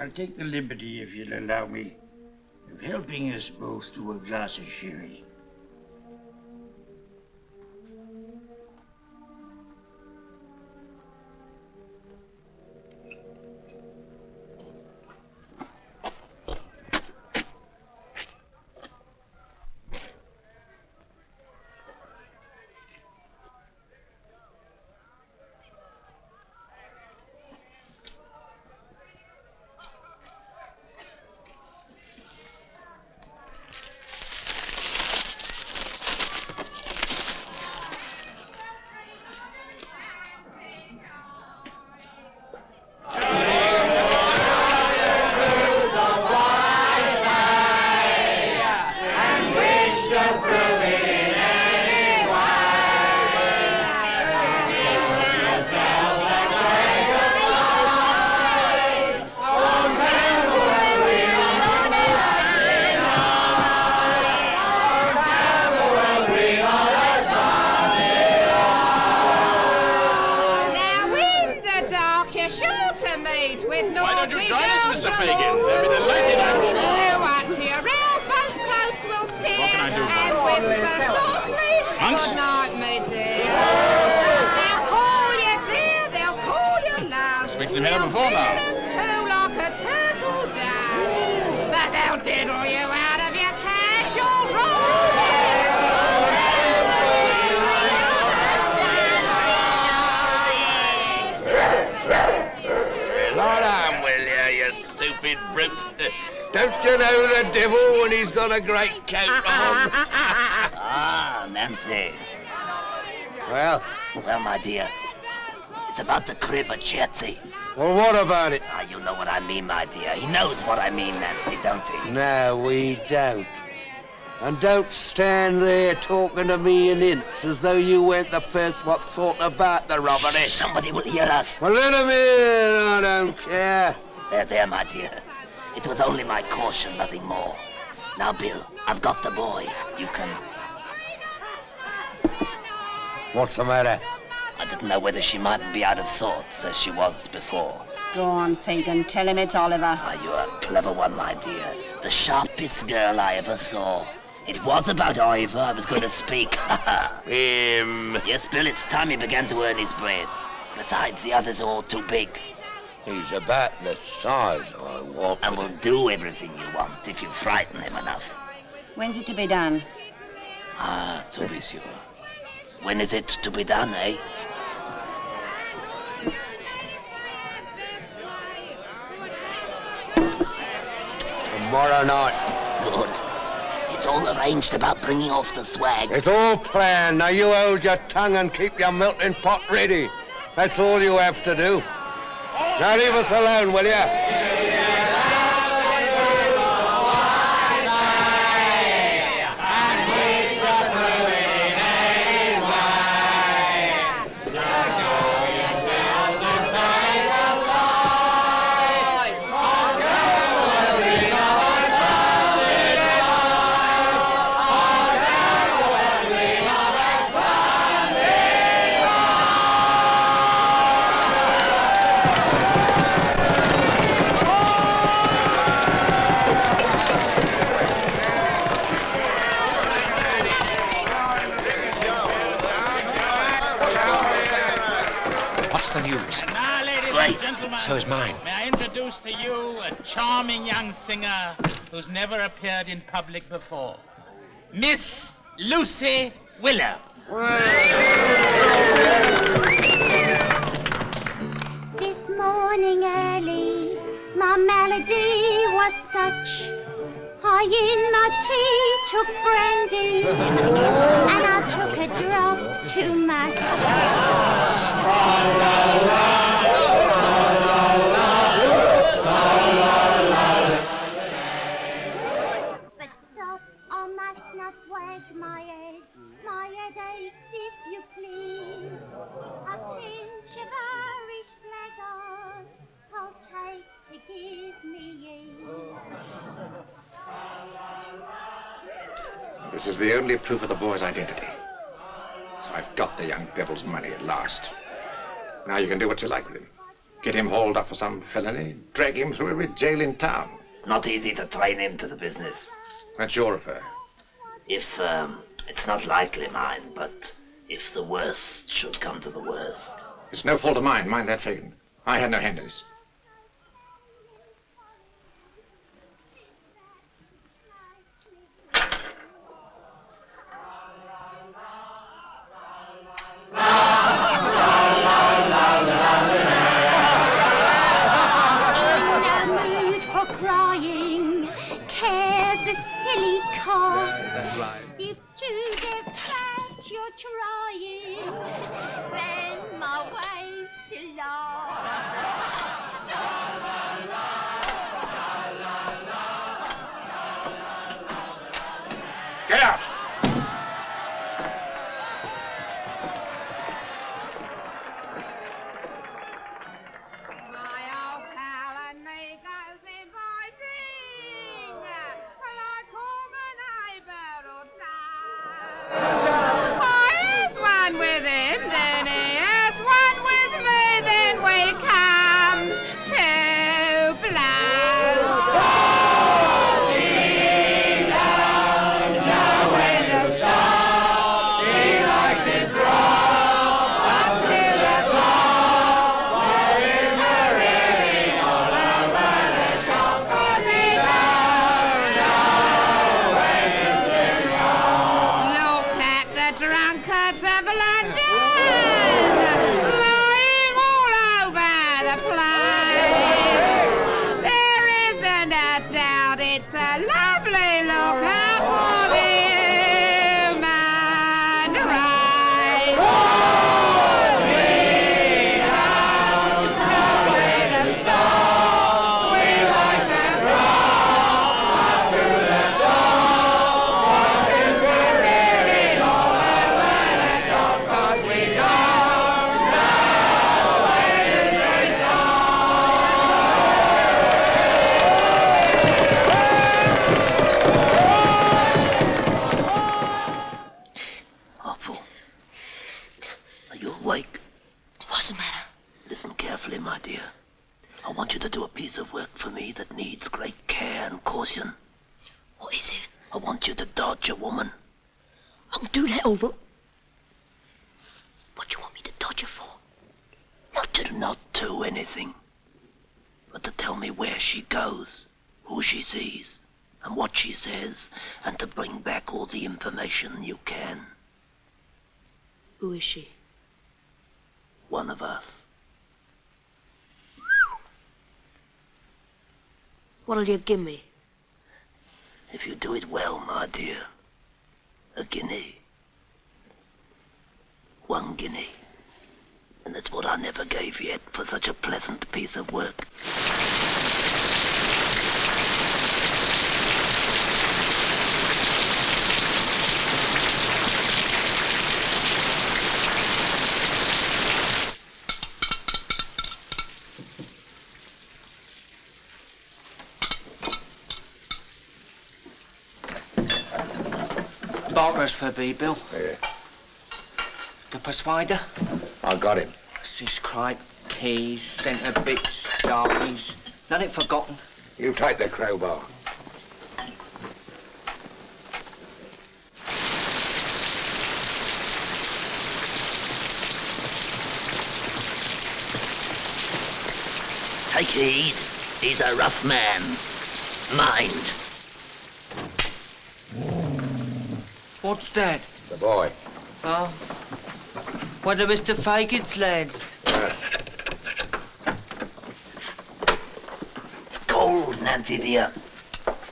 I'll take the liberty, if you'll allow me, of helping us both to a glass of sherry. to meet with naughty Why don't you join us, girls Mr. from Fagin? all They'll be the delighted, I'm school. sure. Who up to your elbows close will steer What can I do, and Monks? whisper softly, Monks? good night, me dear. They'll call you dear, they'll call you love. Speaking of here before now. Too like a turtle dove, but they'll diddle you out of your cash all Not on, will you stupid brute? Don't you know the devil when he's got a great coat on? Ah, Nancy. Well? Well, my dear, it's about the crib at Chertsey. Well, what about it? Ah, you know what I mean, my dear. He knows what I mean, Nancy, don't he? No, we don't. And don't stand there talking to me in hints as though you weren't the first what thought about the robbery. Shh, somebody will hear us. Well, let him in. I don't care. There, my dear. It was only my caution, nothing more. Now, Bill, I've got the boy. You can... What's the matter? I didn't know whether she mightn't be out of sorts as she was before. Go on, Fagin. Tell him it's Oliver. Ah, you're a clever one, my dear. The sharpest girl I ever saw. It was about Ivor I was going to speak. Him. Yes, Bill, it's time he began to earn his bread. Besides, the others are all too big. He's about the size I want. And will do everything you want if you frighten him enough. When's it to be done? Ah, to be sure. When is it to be done, eh? Tomorrow night. Good. It's all arranged about bringing off the swag. It's all planned. Now you hold your tongue and keep your melting pot ready. That's all you have to do. Now leave us alone, will you? What's the news? And now, ladies and gentlemen, So is mine. may I introduce to you a charming young singer who's never appeared in public before. Miss Lucy Willow. This morning early, my melody was such. I in my tea took brandy, and I took a drop too much. But stop, I must not wag my head. My head aches, if you please. A pinch of Irish blackguard I'll take to give me ease. This is the only proof of the boy's identity. So I've got the young devil's money at last. Now you can do what you like with him. Get him hauled up for some felony, drag him through every jail in town. It's not easy to train him to the business. That's your affair. If, it's not likely mine, but if the worst should come to the worst. It's no fault of mine. Mind that, Fagin. I had no hand in this. If to get fat you're trying, then my way's to Get out! Oh, here's one with him, then here's one with me, then we There isn't a doubt it's a lovely look out for the human race. What's the matter? Listen carefully, my dear. I want you to do a piece of work for me that needs great care and caution. What is it? I want you to dodge a woman. I can do that, over. What do you want me to dodge her for? Not do anything, but to tell me where she goes, who she sees, and what she says, and to bring back all the information you can. Who is she? One of us. What'll you give me? If you do it well, my dear, a guinea. 1 guinea. And that's what I never gave yet for such a pleasant piece of work. Barker's for B, Bill. Yeah. The persuader? I got him. His cripe, keys, centre bits, darkies. Nothing forgotten. You take the crowbar. Take heed. He's a rough man. Mind. What's that? The boy. Oh. One of Mr. Fagin's lads. It's cold, Nancy dear.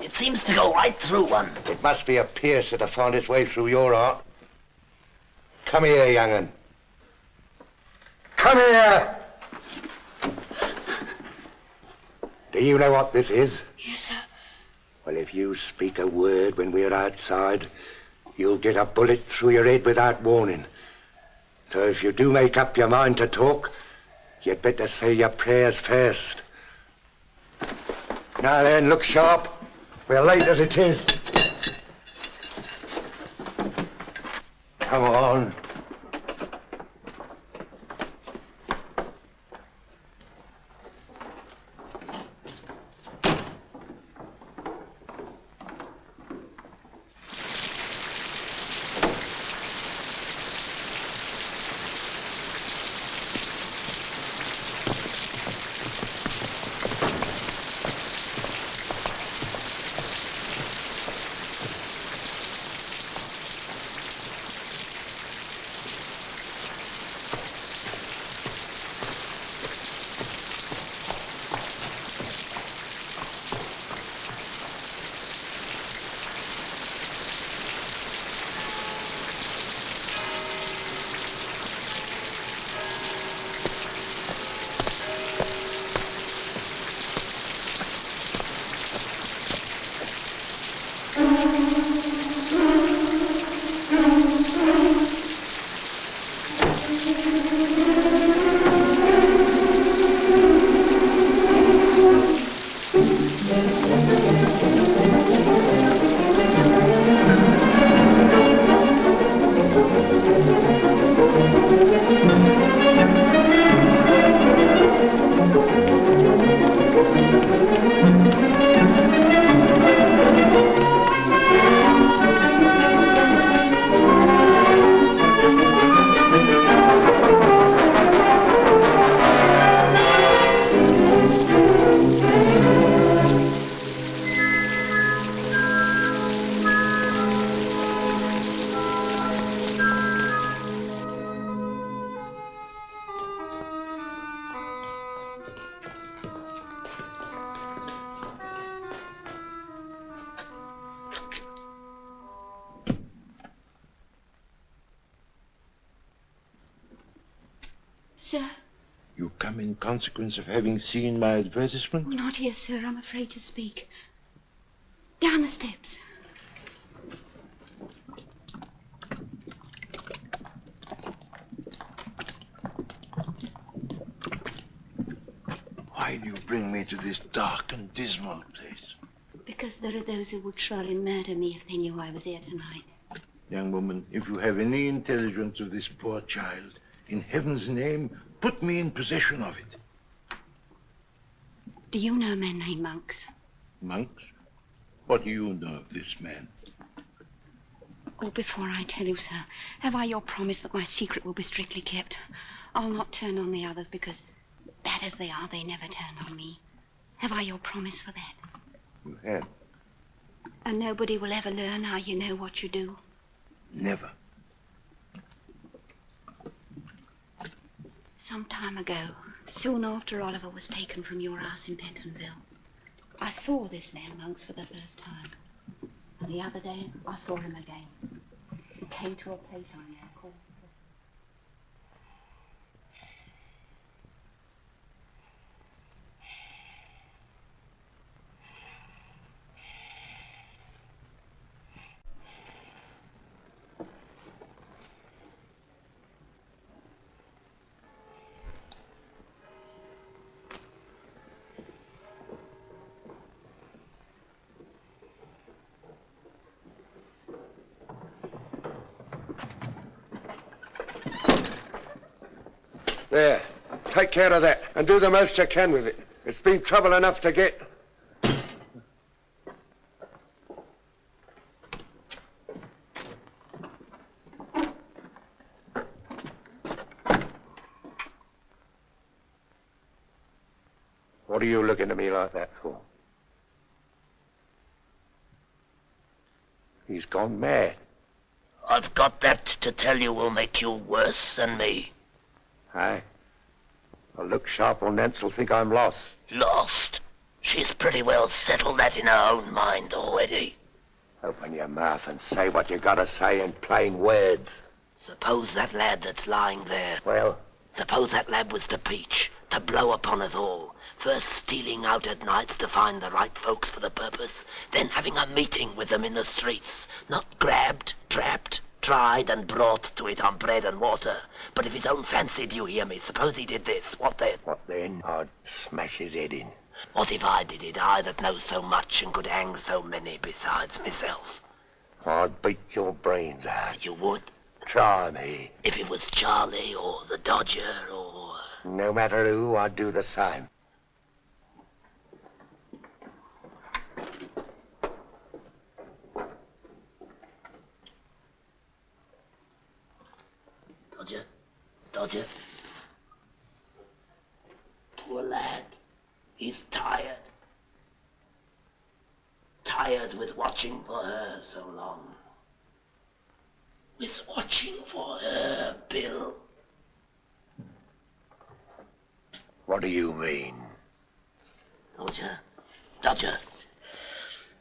It seems to go right through one. It must be a piercer to find its way through your heart. Come here, young'un. Come here! Do you know what this is? Yes, sir. Well, if you speak a word when we're outside, you'll get a bullet through your head without warning. So if you do make up your mind to talk, you'd better say your prayers first. Now then, look sharp. We're late as it is. Come on. sir? You come in consequence of having seen my advertisement? Oh, not here, sir. I'm afraid to speak. Down the steps. Why do you bring me to this dark and dismal place? Because there are those who would surely murder me if they knew I was here tonight. Young woman, if you have any intelligence of this poor child, in heaven's name, put me in possession of it. Do you know men named Monks? Monks? What do you know of this man? Oh, before I tell you, sir, have I your promise that my secret will be strictly kept? I'll not turn on the others because, bad as they are, they never turn on me. Have I your promise for that? You have. And nobody will ever learn how you know what you do? Never. Some time ago, soon after Oliver was taken from your house in Pentonville, I saw this man Monks for the first time. And the other day, I saw him again. He came to a place I know called... There, take care of that and do the most you can with it. It's been trouble enough to get. What are you looking at me like that for? He's gone mad. I've got that to tell you will make you worse than me. Aye. I'll look sharp or Nance'll think I'm lost. Lost? She's pretty well settled that in her own mind already. Open your mouth and say what you gotta say in plain words. Suppose that lad that's lying there. Well? Suppose that lad was to peach, to blow upon us all. First stealing out at nights to find the right folks for the purpose, then having a meeting with them in the streets. Not grabbed, trapped, tried and brought to it on bread and water. But if his own fancy, do you hear me? Suppose he did this, what then? What then? I'd smash his head in. What if I did it, I that know so much and could hang so many besides myself? I'd beat your brains out. You would? Try me. If it was Charlie or the Dodger or... No matter who, I'd do the same. Dodger. Poor lad. He's tired. Tired with watching for her so long. With watching for her, Bill. What do you mean? Dodger.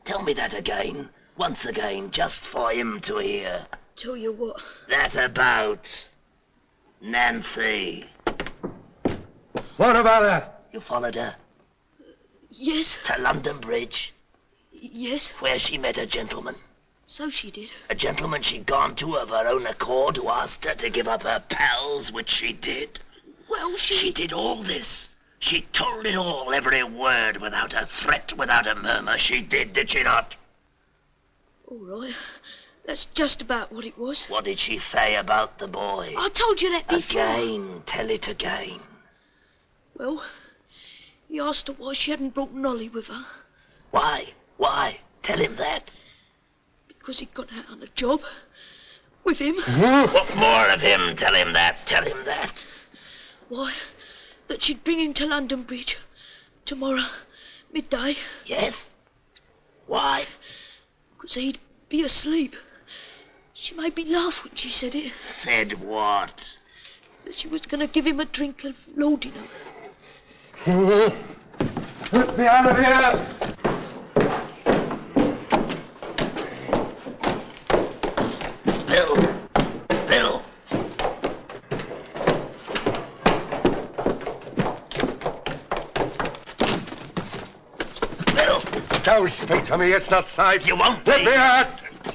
Tell me that again. Once again, just for him to hear. Tell you what? That about... Nancy. What about her? You followed her? Yes. To London Bridge? Yes. Where she met a gentleman? So she did. A gentleman she'd gone to of her own accord who asked her to give up her pals, which she did. Well, She did all this. She told it all, every word, without a threat, without a murmur. She did she not? All right. That's just about what it was. What did she say about the boy? I told you that before. Again, tell it again. Well, he asked her why she hadn't brought Nolly with her. Why? Tell him that. Because he'd got out on a job. With him. What more of him? Tell him that. Why, that she'd bring him to London Bridge. Tomorrow, midday. Yes? Why? Because he'd be asleep. She made me laugh when she said it. Said what? That she was going to give him a drink of laudanum. Put me out of here! Bill! Don't speak to me. It's not safe. You won't Let be. me out.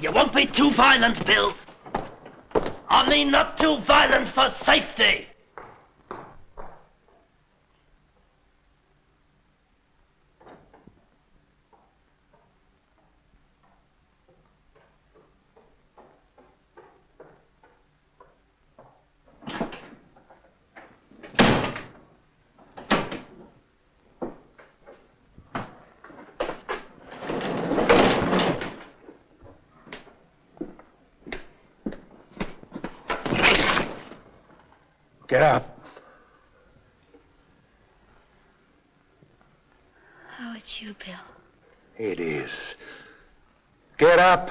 You won't be too violent, Bill. I mean not too violent for safety. Get up. Oh, it's you, Bill. It is. Get up.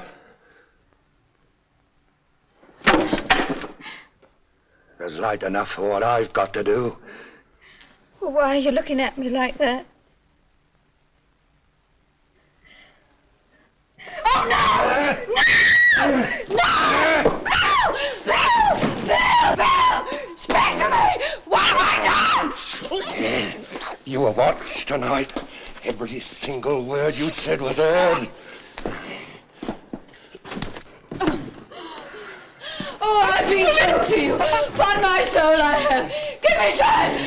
There's light enough for what I've got to do. Well, why are you looking at me like that? Oh, no! No! No! Bill! Bill! Bill! Speak to me! What have I done? You were watched tonight. Every single word you said was heard. Oh, I've been true to you. Upon my soul, I have. Give me time.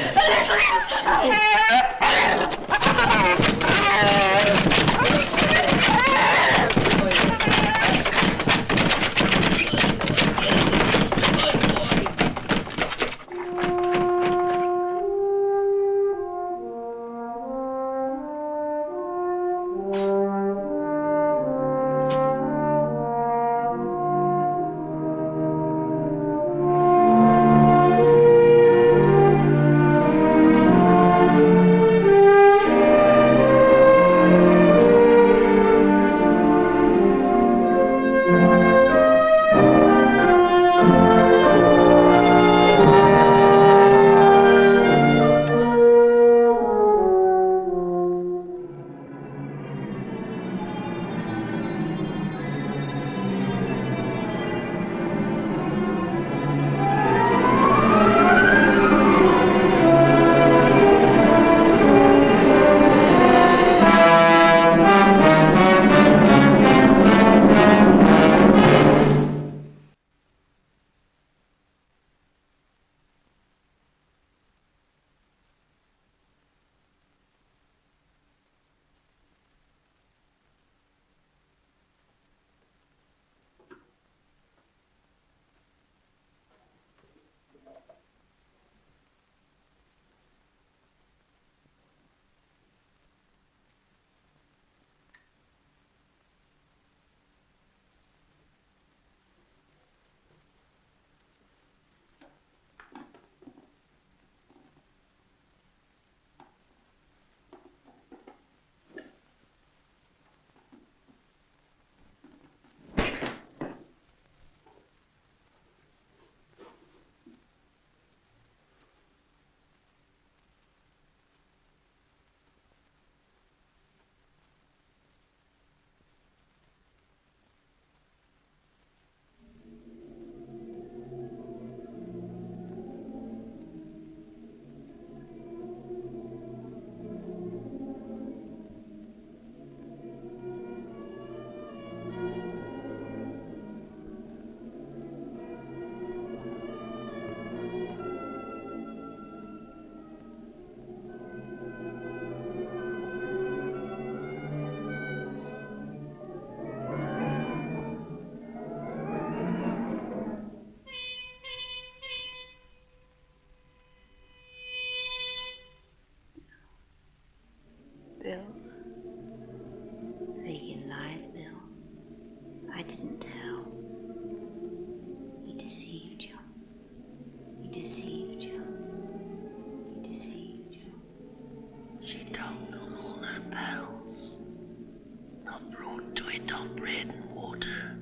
Bill. Vegan lied, Bill. I didn't tell. He deceived you. He deceived you. He deceived you. She told on all her pals. Not brought to it on bread and water,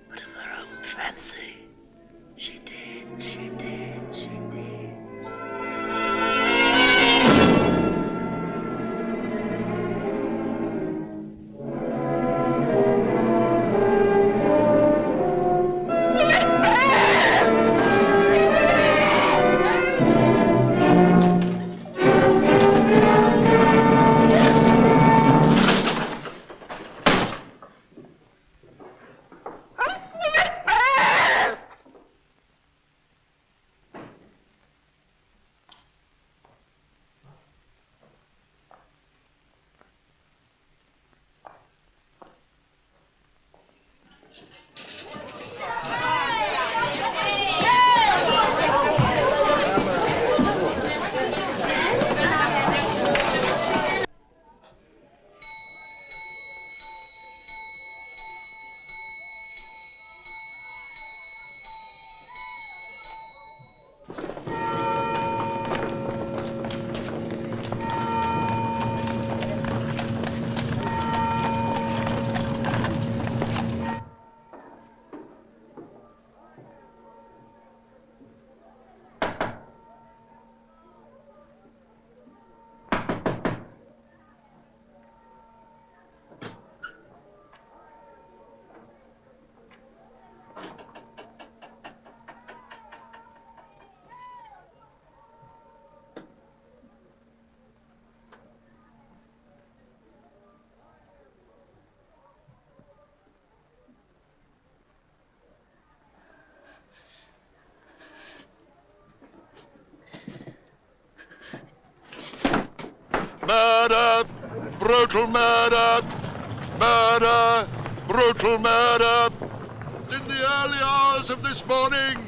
but of her own fancy. She did, she did, she did. Murder! Brutal murder! Murder! Brutal murder! In the early hours of this morning,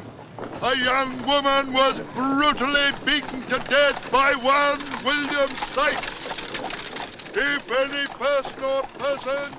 a young woman was brutally beaten to death by one William Sykes. If any person or person...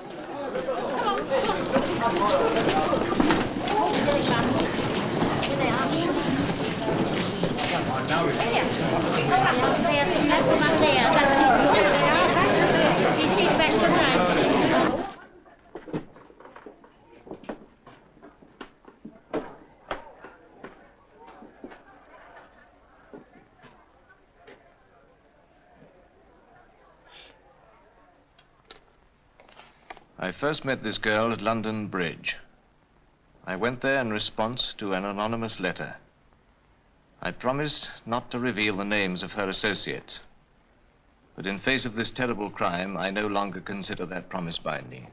I first met this girl at London Bridge. I went there in response to an anonymous letter. I promised not to reveal the names of her associates. But in face of this terrible crime, I no longer consider that promise binding.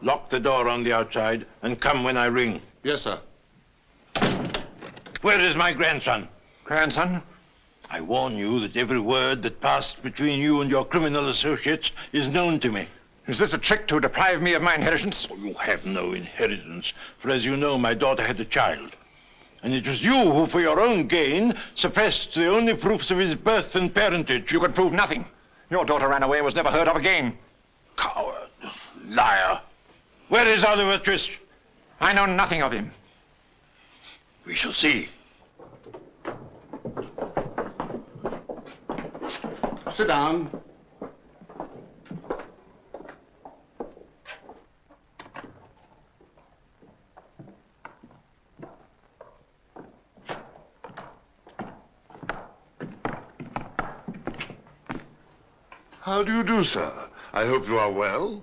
Lock the door on the outside and come when I ring. Yes, sir. Where is my grandson? Grandson? I warn you that every word that passed between you and your criminal associates is known to me. Is this a trick to deprive me of my inheritance? Oh, you have no inheritance, for as you know, my daughter had a child. And it was you who, for your own gain, suppressed the only proofs of his birth and parentage. You could prove nothing. Your daughter ran away and was never heard of again. Coward, liar. Where is Oliver Twist? I know nothing of him. We shall see. Sit down. How do you do, sir? I hope you are well.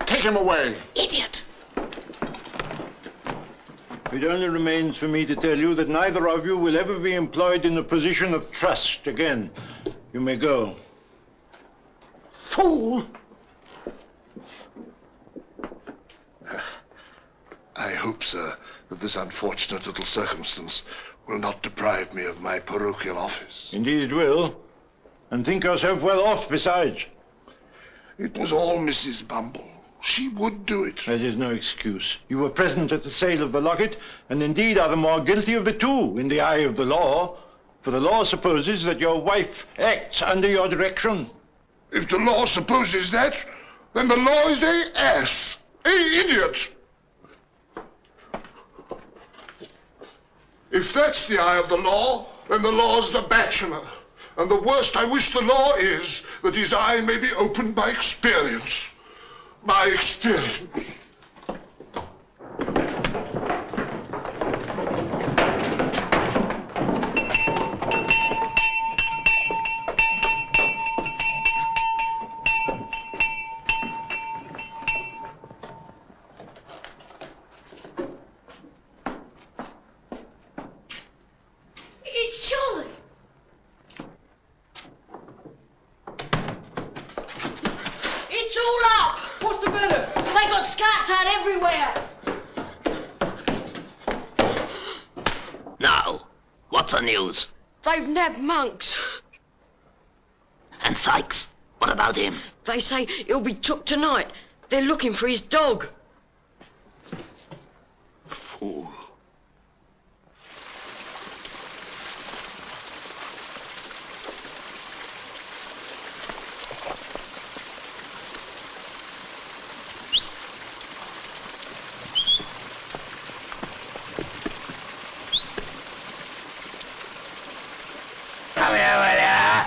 Take him away. Idiot! It only remains for me to tell you that neither of you will ever be employed in a position of trust again. You may go. Fool! I hope, sir, that this unfortunate little circumstance will not deprive me of my parochial office. Indeed it will. And think yourself well off besides. It was all Mrs. Bumble. She would do it. That is no excuse. You were present at the sale of the locket, and indeed are the more guilty of the two in the eye of the law. For the law supposes that your wife acts under your direction. If the law supposes that, then the law is a ass, a idiot. If that's the eye of the law, then the law's the bachelor. And the worst I wish the law is that his eye may be opened by experience. By experience. It's Charlie! It's all up! What's the matter? They got scats out everywhere! Now, what's the news? They've nabbed Monks. And Sykes, what about him? They say he'll be took tonight. They're looking for his dog. Fool. Come here, will ya?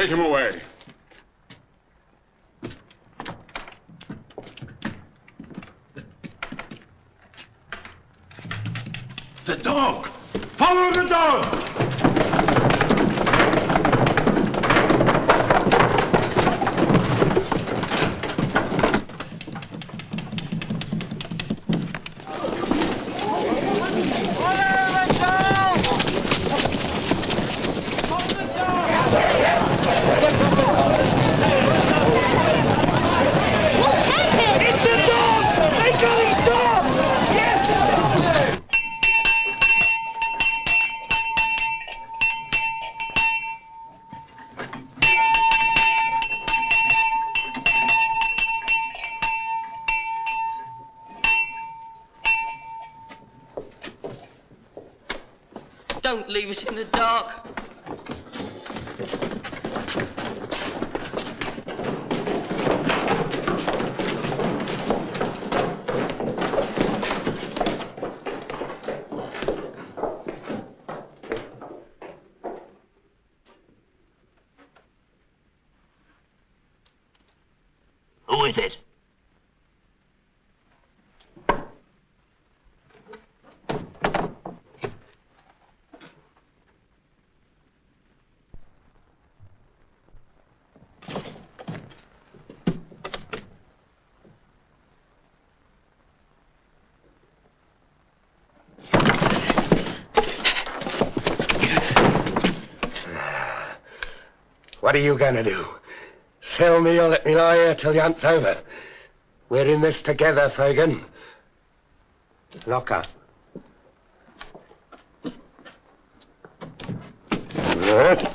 Take him away. The dog! Follow the dog! Don't leave us in the dark. Who is it? What are you going to do? Sell me or let me lie here till the hunt's over? We're in this together, Fagin. Lock up. Good.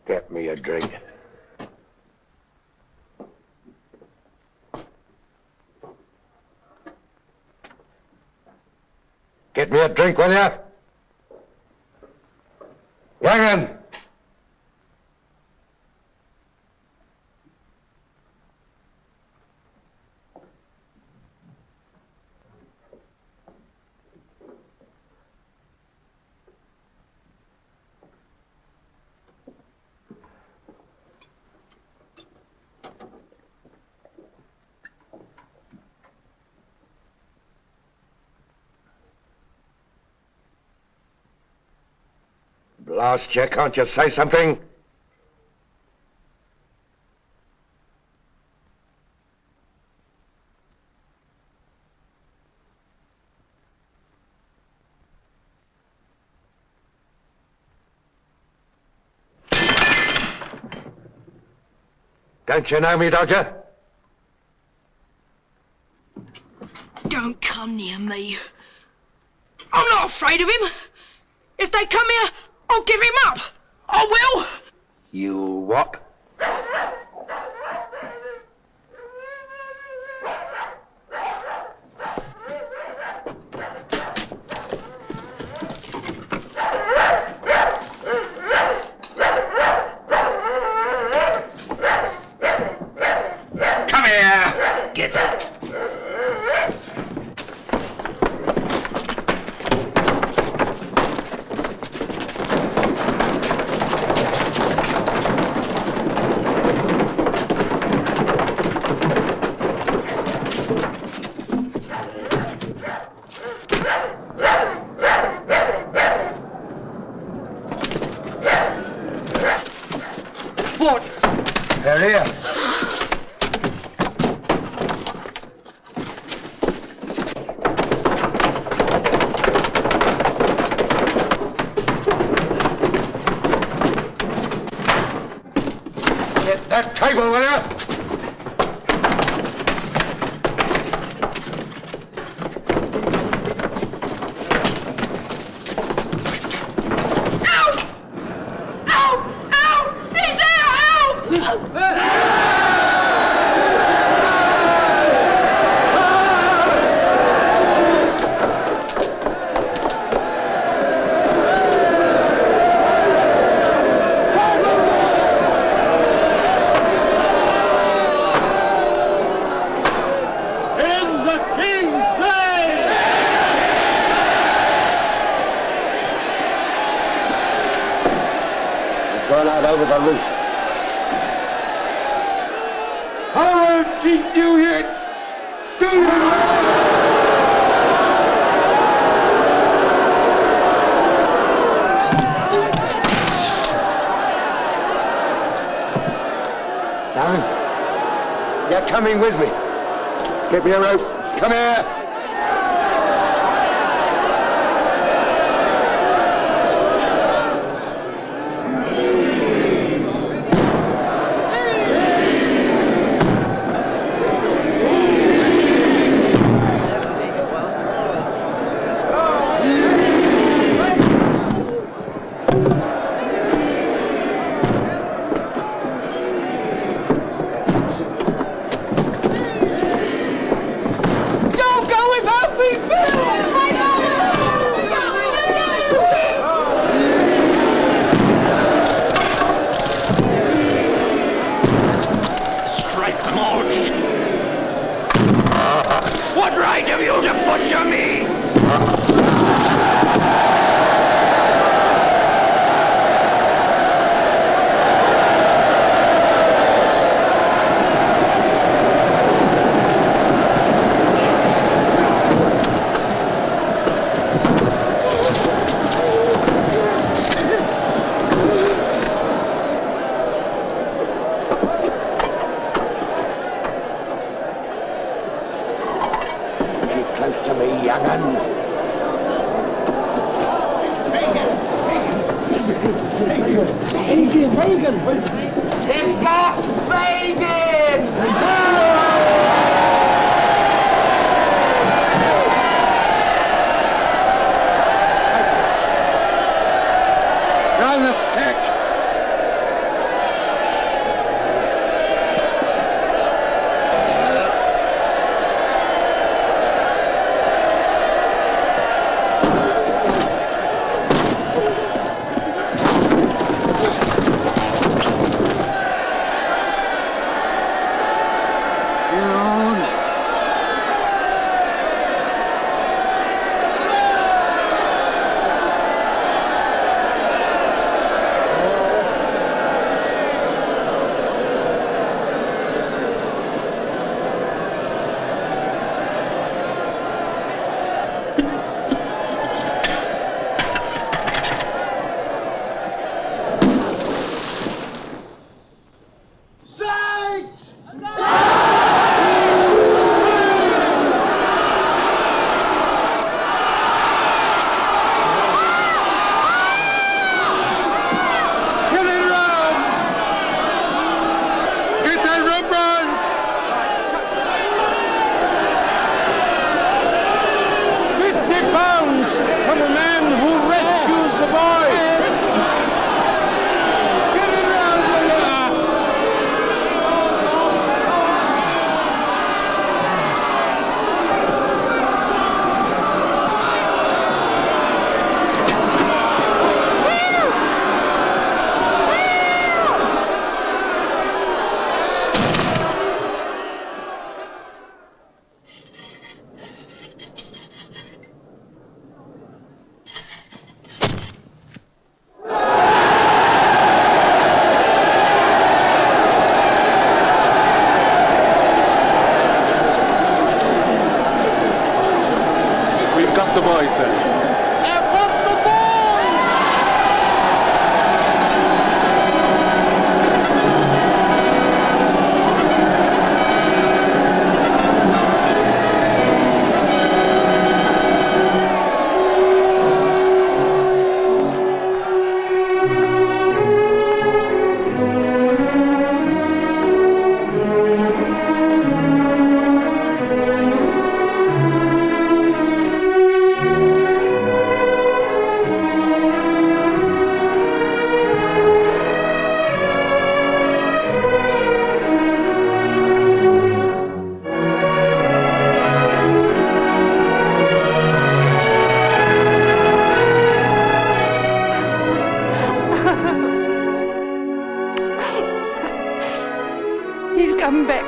Get me a drink. Get me a drink, will ya? Young'un! Blast you, can't you say something? Don't you know me, Dodger? Don't come near me. I'm not afraid of him. If they come here, I'll give him up. I will. You what? Come here. Get that. What? They're here. that table, will you? Over the roof. I'll cheat you yet! Do you? Darren, you're coming with me. Get me a rope. Come here. What right have you to butcher me? Close to me, young'un. Fagin! It's got Fagin! Run the stick!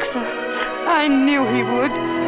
sir. I knew he would.